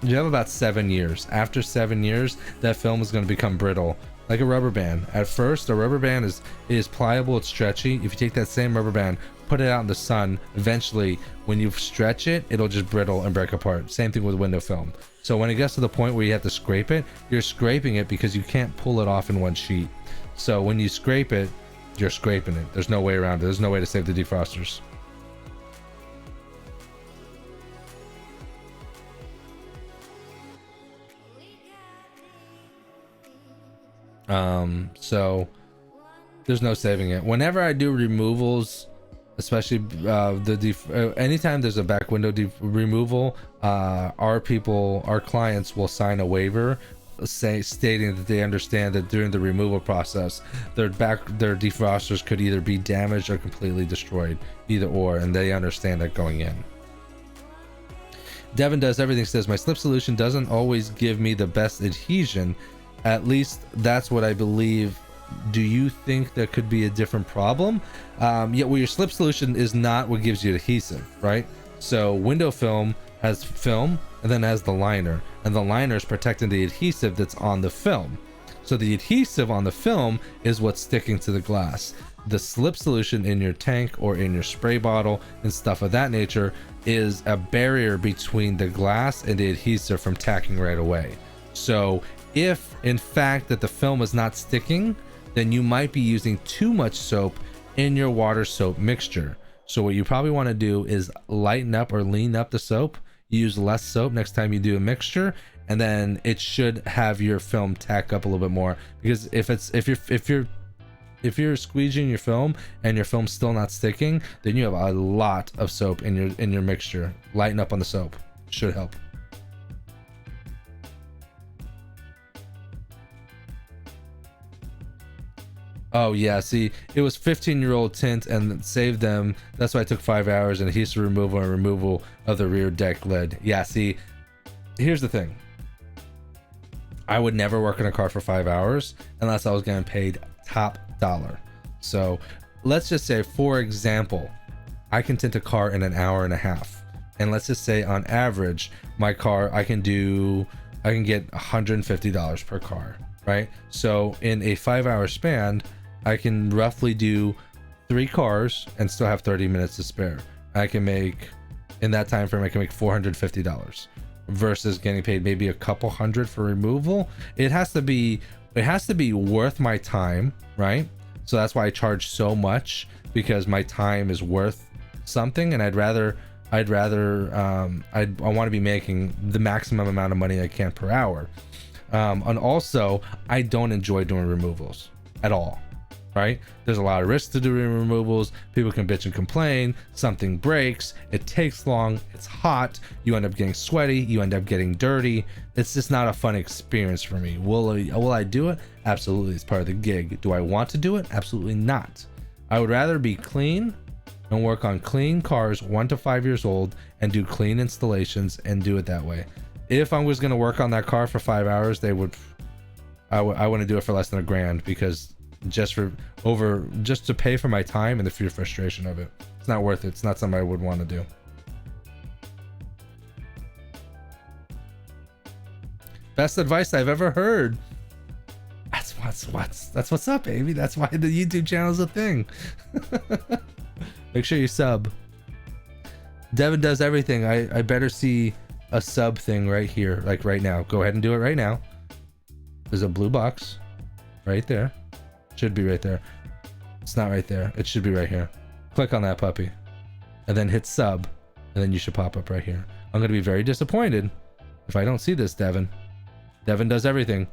You have about 7 years. After 7 years, that film is going to become brittle. Like a rubber band. At first, a rubber band is pliable, it's stretchy. If you take that same rubber band, put it out in the sun, eventually when you stretch it, it'll just brittle and break apart. Same thing with window film. So when it gets to the point where you have to scrape it, you're scraping it because you can't pull it off in one sheet. So when you scrape it, you're scraping it. There's no way around it. There's no way to save the defrosters. So there's no saving it. Whenever I do removals, especially anytime there's a back window removal, our clients will sign a waiver stating that they understand that during the removal process their defrosters could either be damaged or completely destroyed, either or, and they understand that going in. Devin does everything says my slip solution doesn't always give me the best adhesion. At least that's what I believe. Do you think there could be a different problem? Well, your slip solution is not what gives you adhesive, right? So window film has film and then has the liner, and the liner is protecting the adhesive that's on the film. So the adhesive on the film is what's sticking to the glass. The slip solution in your tank or in your spray bottle and stuff of that nature is a barrier between the glass and the adhesive from tacking right away. So if in fact that the film is not sticking, then you might be using too much soap in your water soap mixture. So what you probably want to do is lighten up or lean up the soap, use less soap next time you do a mixture, and then it should have your film tack up a little bit more. Because if you're squeegeing your film and your film's still not sticking, then you have a lot of soap in your mixture. Lighten up on the soap, should help. Oh yeah, see, it was 15-year-old tint and saved them. That's why it took 5 hours, and adhesive removal and removal of the rear deck lid. Yeah, see, here's the thing. I would never work on a car for 5 hours unless I was getting paid top dollar. So let's just say, for example, I can tint a car in an hour and a half. And let's just say on average, my car, I can get $150 per car, right? So in a 5-hour span, I can roughly do 3 cars and still have 30 minutes to spare. I can make, in that time frame, I can make $450 versus getting paid maybe a couple hundred for removal. It has to be worth my time, right? So that's why I charge so much, because my time is worth something, and I want to be making the maximum amount of money I can per hour. And also, I don't enjoy doing removals at all, right? There's a lot of risk to doing removals. People can bitch and complain, something breaks, it takes long, it's hot, you end up getting sweaty, you end up getting dirty. It's just not a fun experience for me. Will I do it? Absolutely, it's part of the gig. Do I want to do it? Absolutely not. I would rather be clean and work on clean cars 1 to 5 years old and do clean installations and do it that way. If I was going to work on that car for 5 hours, I wouldn't do it for less than $1,000, because just to pay for my time and the fear frustration of it, it's not worth it. It's not something I would want to do. Best advice I've ever heard. That's what's up, baby. That's why the YouTube channel is a thing. Make sure you sub. Devin does everything. I better see a sub thing right here, like right now. Go ahead and do it right now. There's a blue box right there. Should be right there. It's not right there. It should be right here. Click on that puppy and then hit sub, and then you should pop up right here. I'm going to be very disappointed if I don't see this, Devin. Devin does everything.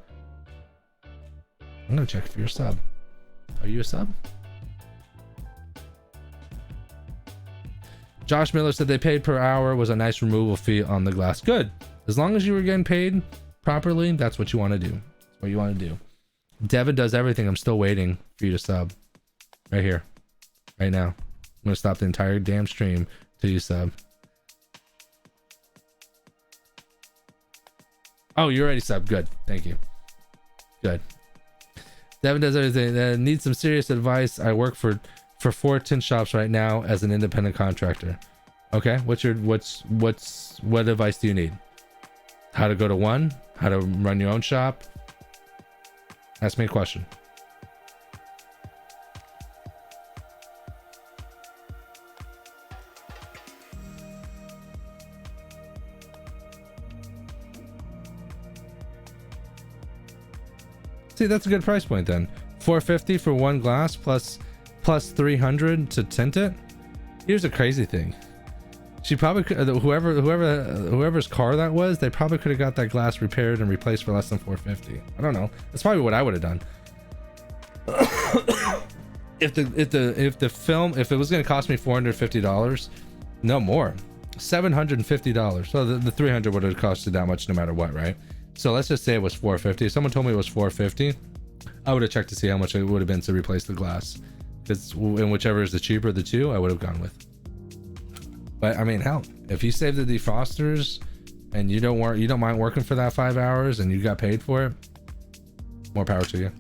I'm going to check for your sub. Are you a sub? Josh Miller said they paid per hour, was a nice removal fee on the glass. Good. As long as you were getting paid properly, that's what you want to do. That's what you want to do. Devin does everything. I'm still waiting for you to sub. Right here. Right now. I'm going to stop the entire damn stream till you sub. Oh, you already subbed. Good. Thank you. Good. Devin does everything. Needs some serious advice. I work for 4 tint shops right now as an independent contractor. Okay, what advice do you need? How to go to one? How to run your own shop? Ask me a question. See, that's a good price point then. $450 for one glass plus $300 to tint it. Here's a crazy thing. She probably could, whoever's car that was, they probably could have got that glass repaired and replaced for less than $450. I don't know. That's probably what I would have done. if the film, if it was going to cost me $450, no more, $750. So the 300 would have costed that much no matter what, right? So let's just say it was $450. If someone told me it was $450, I would have checked to see how much it would have been to replace the glass. And whichever is the cheaper of the two, I would have gone with. But I mean, hell, if you save the defrosters and you don't mind working for that 5 hours and you got paid for it, more power to you.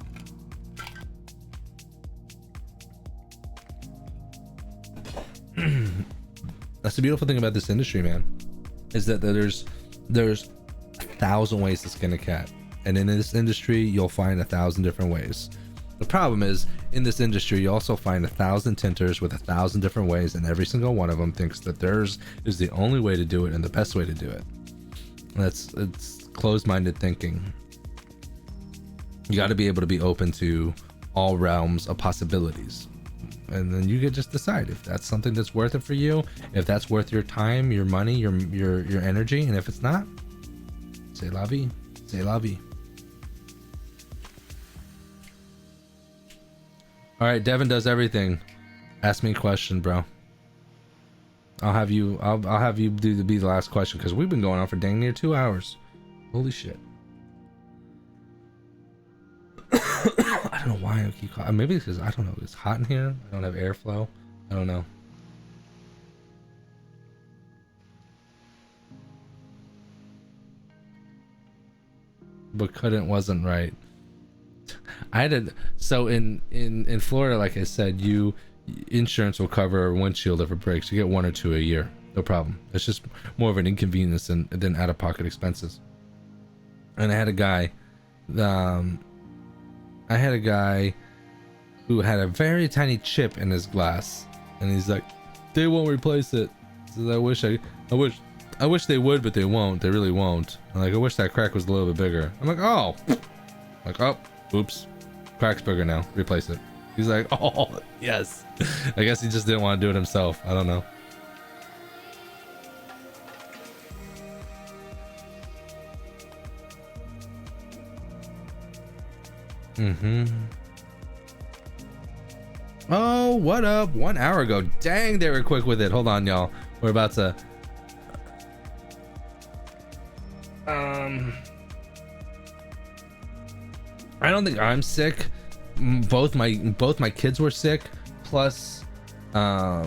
That's the beautiful thing about this industry, man, is that there's 1,000 ways to skin a cat, and in this industry you'll find 1,000 different ways. The problem is, in this industry you also find 1,000 tinters with 1,000 different ways, and every single one of them thinks that theirs is the only way to do it and the best way to do it. It's closed-minded thinking. You got to be able to be open to all realms of possibilities. and then you could just decide if that's something that's worth it for you, if that's worth your time, your money, your energy, and if it's not, c'est la vie, c'est la vie. All right, Devin does everything. Ask me a question, bro. I'll have you be the last question, because we've been going on for dang near 2 hours. Holy shit. I don't know why I keep calling. Maybe it's because, I don't know, it's hot in here. I don't have airflow. I don't know. But couldn't wasn't right. I had a, so in Florida, like I said, insurance will cover a windshield if it breaks. You get 1 or 2 a year, no problem. It's just more of an inconvenience than out-of-pocket expenses. And I had a guy who had a very tiny chip in his glass, and he's like, they won't replace it. So I wish they would, but they won't. They really won't. I'm like, I wish that crack was a little bit bigger. I'm like, oh, oops, crack's bigger now, replace it. He's like, oh yes. I guess he just didn't want to do it himself. I don't know. Oh, what up? 1 hour ago. Dang, they were quick with it. Hold on, y'all. We're about to I don't think I'm sick. Both my kids were sick, plus my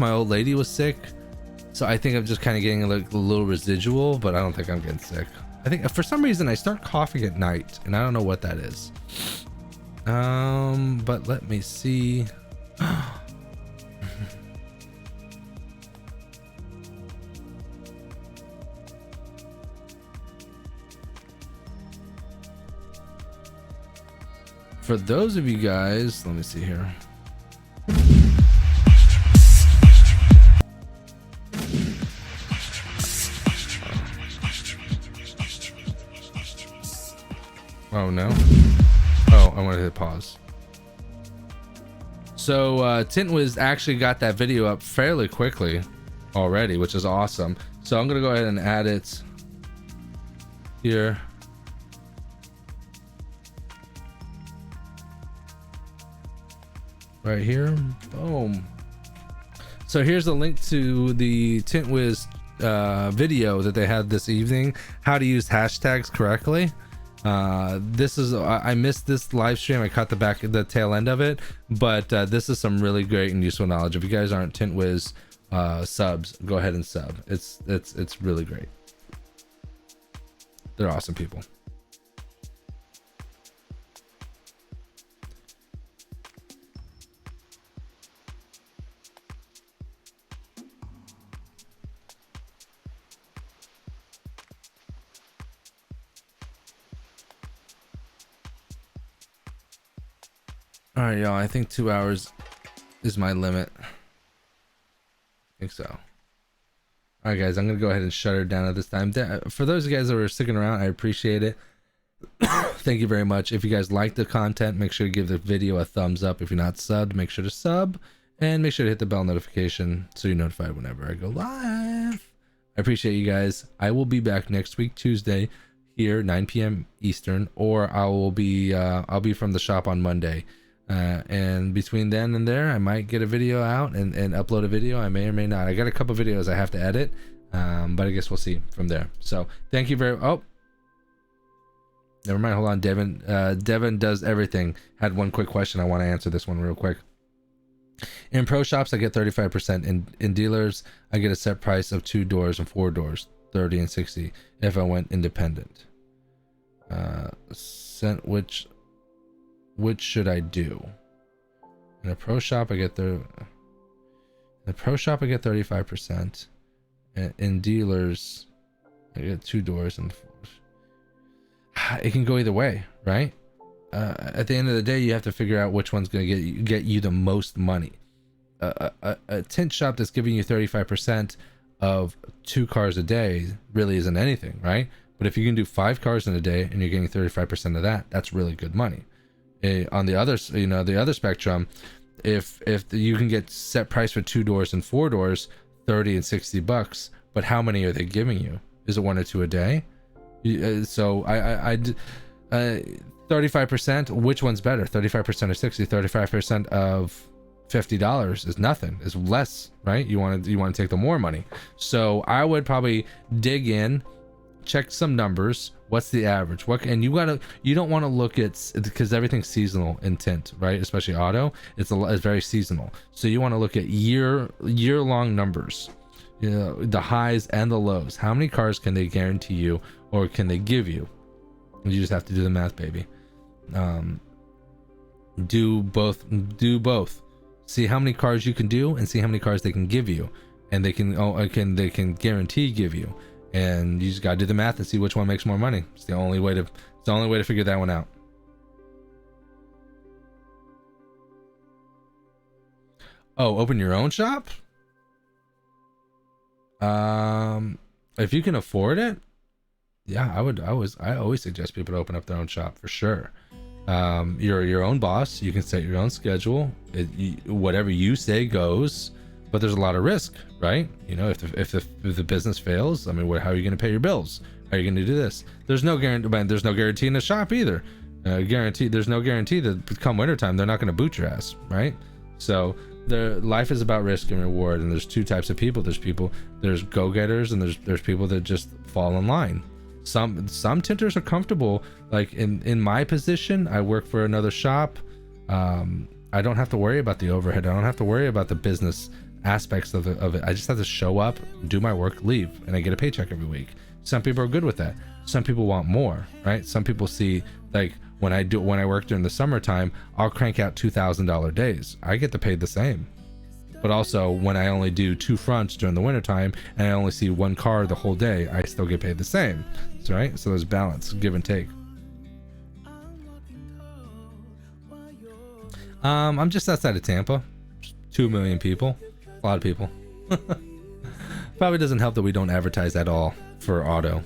old lady was sick. So I think I'm just kind of getting like a little residual, but I don't think I'm getting sick. I think for some reason I start coughing at night, and I don't know what that is. But let me see. For those of you guys, let me see here. Oh no. Oh, I want to hit pause. So Tint Wiz actually got that video up fairly quickly already, which is awesome. So I'm gonna go ahead and add it here. Right here, boom. So here's the link to the Tint Wiz video that they had this evening, how to use hashtags correctly. This is, I missed this live stream. I caught the tail end of it, but this is some really great and useful knowledge. If you guys aren't Tint Wiz subs, go ahead and sub. It's really great. They're awesome people. All right, y'all. I think 2 hours is my limit. I think so. All right, guys. I'm gonna go ahead and shut her down at this time. For those of you guys that were sticking around, I appreciate it. Thank you very much. If you guys like the content, make sure to give the video a thumbs up. If you're not subbed, make sure to sub, and make sure to hit the bell notification so you're notified whenever I go live. I appreciate you guys. I will be back next week, Tuesday, here 9 p.m. Eastern, or I'll be from the shop on Monday. And between then and there, I might get a video out and upload a video. I may or may not. I got a couple videos I have to edit, but I guess we'll see from there. So thank you very. Oh, never mind. Hold on, Devin. Devin does everything. Had one quick question. I want to answer this one real quick. In pro shops, I get 35%. In dealers, I get a set price of 2 doors and 4 doors, 30 and 60. If I went independent, which should I do? In a pro shop, I get in the pro shop I get 35%. And in dealers, I get 2 doors and 4. It can go either way, right? At the end of the day, you have to figure out which one's going to get you the most money. A tint shop that's giving you 35% of 2 cars a day really isn't anything, right? But if you can do 5 cars in a day and you're getting 35% of that, that's really good money. On the other, the other spectrum,
if you can get set price for 2 doors and 4 doors, 30 and 60 bucks, but how many are they giving you? Is it 1 or 2 a day? So I 35%, which one's better? 35% or 60? 35% of $50 is nothing, is less, right? You want to take the more money. So I would probably dig in, check some numbers. What's the average? And you don't want to look at, because everything's seasonal in tint, right? Especially auto, it's very seasonal. So you want to look at year-long numbers, you know, the highs and the lows. How many cars can they guarantee you, or can they give you? You just have to do the math, baby. Do both. See how many cars you can do, and see how many cars they can give you, and they can guarantee give you. And you just gotta do the math and see which one makes more money. It's the only way to figure that one out. Oh, open your own shop? If you can afford it, yeah, I always suggest people to open up their own shop for sure. You're your own boss. You can set your own schedule. Whatever you say goes. But there's a lot of risk, right? You know, if the business fails, I mean, how are you going to pay your bills? How are you going to do this? There's no guarantee in the shop either. There's no guarantee that come wintertime they're not going to boot your ass, right? So life is about risk and reward, and there's 2 types of people. There's go-getters, and there's people that just fall in line. Some tinters are comfortable. Like in my position, I work for another shop. I don't have to worry about the overhead. I don't have to worry about the business aspects of it. I just have to show up, do my work, leave, and I get a paycheck every week. Some people are good with that. Some people want more, right? Some people see, like, when I work during the summertime, I'll crank out $2,000 days. I get paid the same. But also, when I only do 2 fronts during the wintertime and I only see 1 car the whole day, I still get paid the same. That's right. So there's balance, give and take. I'm just outside of Tampa. 2 million people. A lot of people. Probably doesn't help that we don't advertise at all for auto.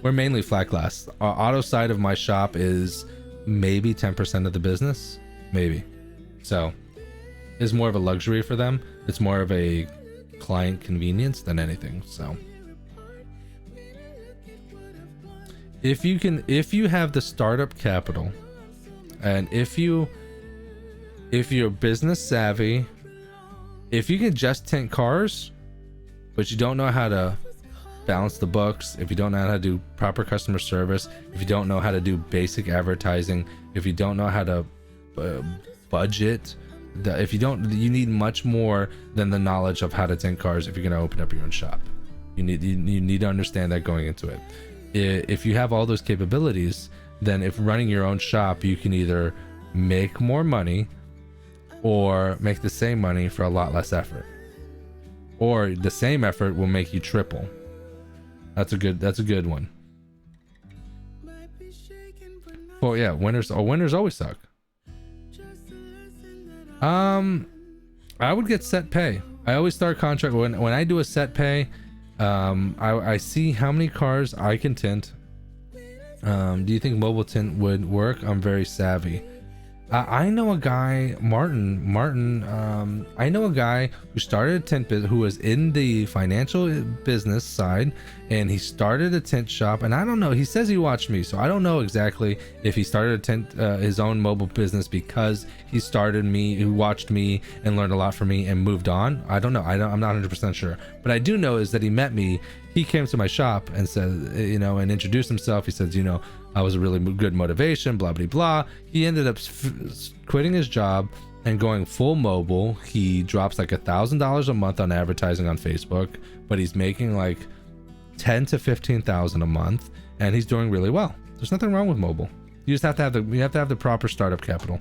We're mainly flat glass. Our auto side of my shop is maybe 10% of the business, maybe. So it's more of a luxury for them. It's more of a client convenience than anything. So if you have the startup capital, and if you're business savvy, if you can just tint cars, but you don't know how to balance the books, if you don't know how to do proper customer service, if you don't know how to do basic advertising, if you don't know how to budget, you need much more than the knowledge of how to tint cars if you're going to open up your own shop. You need to understand that going into it. If you have all those capabilities, then if running your own shop, you can either make more money or make the same money for a lot less effort, or the same effort will make you triple. That's a good one. Well, yeah, winners always suck. I would get set pay. I always start contract when I do a set pay. I see how many cars I can tint. Do you think mobile tint would work? I'm very savvy. I know a guy, Martin. I know a guy who started a tint business, who was in the financial business side, and he started a tint shop. And I don't know. He says he watched me, so I don't know exactly if he started a tint his own mobile business because he watched me and learned a lot from me and moved on. I don't know. I'm not 100% sure. But I do know is that he met me. He came to my shop and said, and introduced himself. He said, I was a really good motivation, blah, blah, blah. He ended up quitting his job and going full mobile. He drops like $1,000 a month on advertising on Facebook, but he's making like 10 to 15,000 a month, and he's doing really well. There's nothing wrong with mobile. You just have to have the proper startup capital.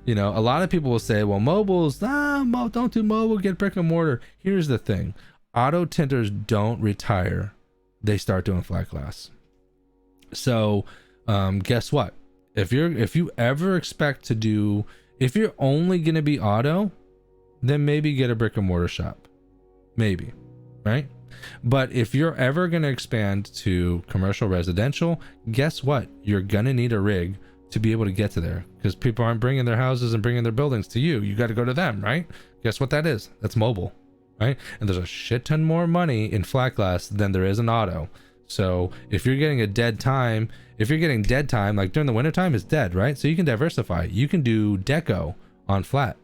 A lot of people will say, well, mobiles, don't do mobile, get brick and mortar. Here's the thing. Auto tinters don't retire. They start doing flat glass. So guess what? If you ever expect to do, if you're only going to be auto, then maybe get a brick and mortar shop. Maybe, right? But if you're ever going to expand to commercial residential, guess what? You're going to need a rig
to be able to get to there, because people aren't bringing their houses and bringing their buildings to you. You got to go to them, right? Guess what that is? That's mobile, right? And there's a shit ton more money in flat glass than there is in auto. So if you're getting a dead time, like during the winter time, is dead, right? So you can diversify. You can do deco on flat.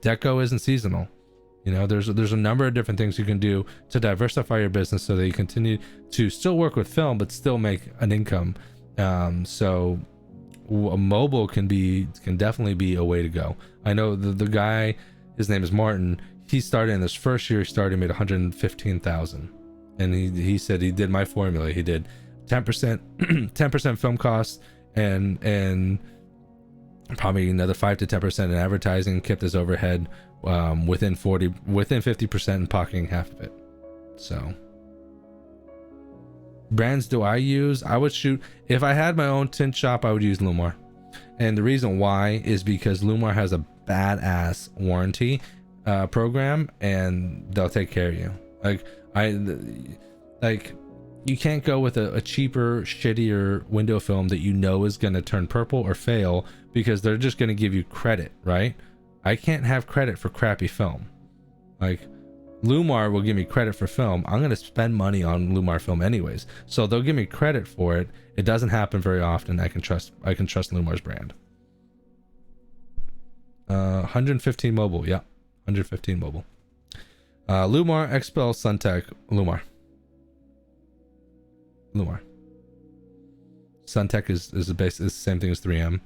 Deco isn't seasonal. You know, there's a number of different things you can do to diversify your business so that you continue to still work with film but still make an income. So a mobile can definitely be a way to go. I know the guy, his name is Martin. He started in his first year. He made 115,000, and he said he did my formula. He did 10% film costs and probably another 5 to 10% in advertising. Kept his overhead within 50% and pocketing half of it. So brands do I use? I would shoot, if I had my own tint shop, I would use Lumar. And the reason why is because Lumar has a badass warranty program, and they'll take care of you. Like you can't go with a cheaper, shittier window film that you know is going to turn purple or fail, because they're just going to give you credit, right? I can't have credit for crappy film. Like Lumar will give me credit for film. I'm going to spend money on Lumar film anyways, so they'll give me credit for it. It doesn't happen very often. I can trust Lumar's brand. 115 mobile. Yeah, 115 mobile. Lumar, Expel, Suntech, Lumar. Suntech is the same thing as 3M,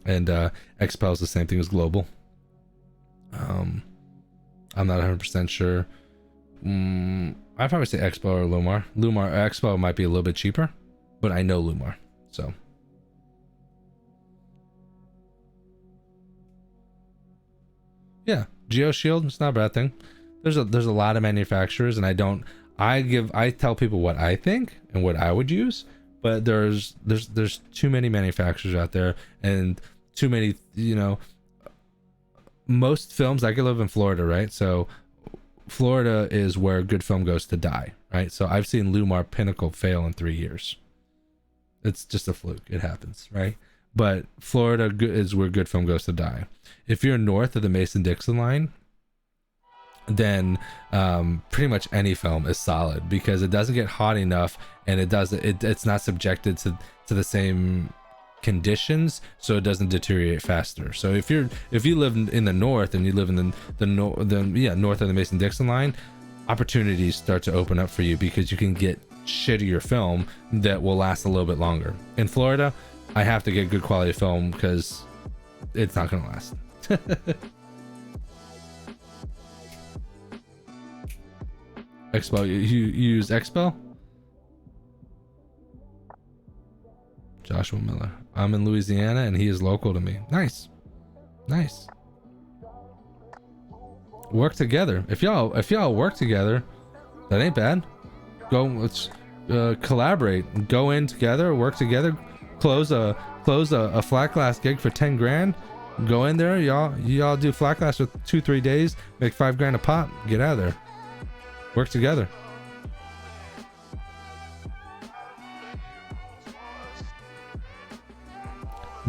and Expel is the same thing as Global. I'm not 100% sure. I'd probably say Expo or Lumar. Expo might be a little bit cheaper, but I know Lumar, so. Yeah, GeoShield, it's not a bad thing. There's a lot of manufacturers, and I tell people what I think and what I would use, but there's too many manufacturers out there, and too many, you know. Most films, I could live in Florida, right? So Florida is where good film goes to die, right? So I've seen Lumar Pinnacle fail in 3 years. It's just a fluke. It happens, right? But Florida is where good film goes to die. If you're north of the Mason-Dixon line, then pretty much any film is solid, because it doesn't get hot enough, and it's not subjected to the same conditions, so it doesn't deteriorate faster. So if you live in the north, and you live in the north of the Mason-Dixon line, opportunities start to open up for you, because you can get shittier film that will last a little bit longer. In Florida, I have to get good quality film because it's not going to last. Expo, you use Expo? Joshua Miller. I'm in Louisiana, and he is local to me. Nice. Work together. If y'all work together, that ain't bad. Let's collaborate. Go in together, work together, close a flat glass gig for 10 grand. Go in there, y'all do flat glass for 2-3 days, make 5 grand a pop, get out of there. Work together.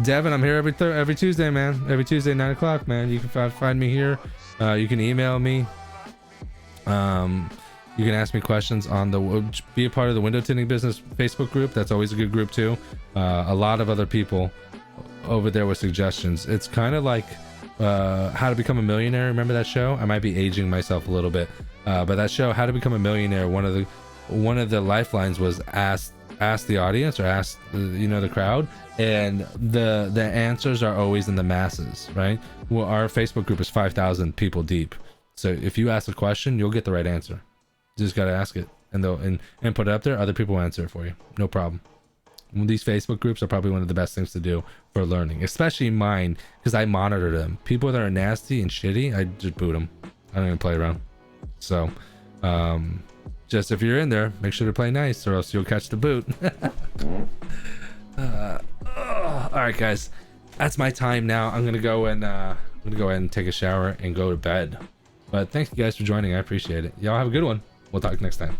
Devin, I'm here every Tuesday, man. Every Tuesday, 9 o'clock, man. You can find me here. You can email me. You can ask me questions on be a part of the Window Tinting Business Facebook group. That's always a good group too. A lot of other people over there with suggestions. It's kind of like How to Become a Millionaire. Remember that show? I might be aging myself a little bit, but that show, How to Become a Millionaire, one of the lifelines was ask the audience, or ask the crowd, and the answers are always in the masses, right? Well, our Facebook group is 5,000 people deep, so if you ask a question, you'll get the right answer. You just got to ask it, and they'll and put it up there. Other people will answer it for you, no problem. These Facebook groups are probably one of the best things to do for learning, especially mine, because I monitor them. People that are nasty and shitty, I just boot them. I don't even play around. So just if you're in there, make sure to play nice, or else you'll catch the boot. All right, guys, that's my time now. I'm gonna go ahead and take a shower and go to bed. But thank you guys for joining. I appreciate it. Y'all have a good one. We'll talk next time.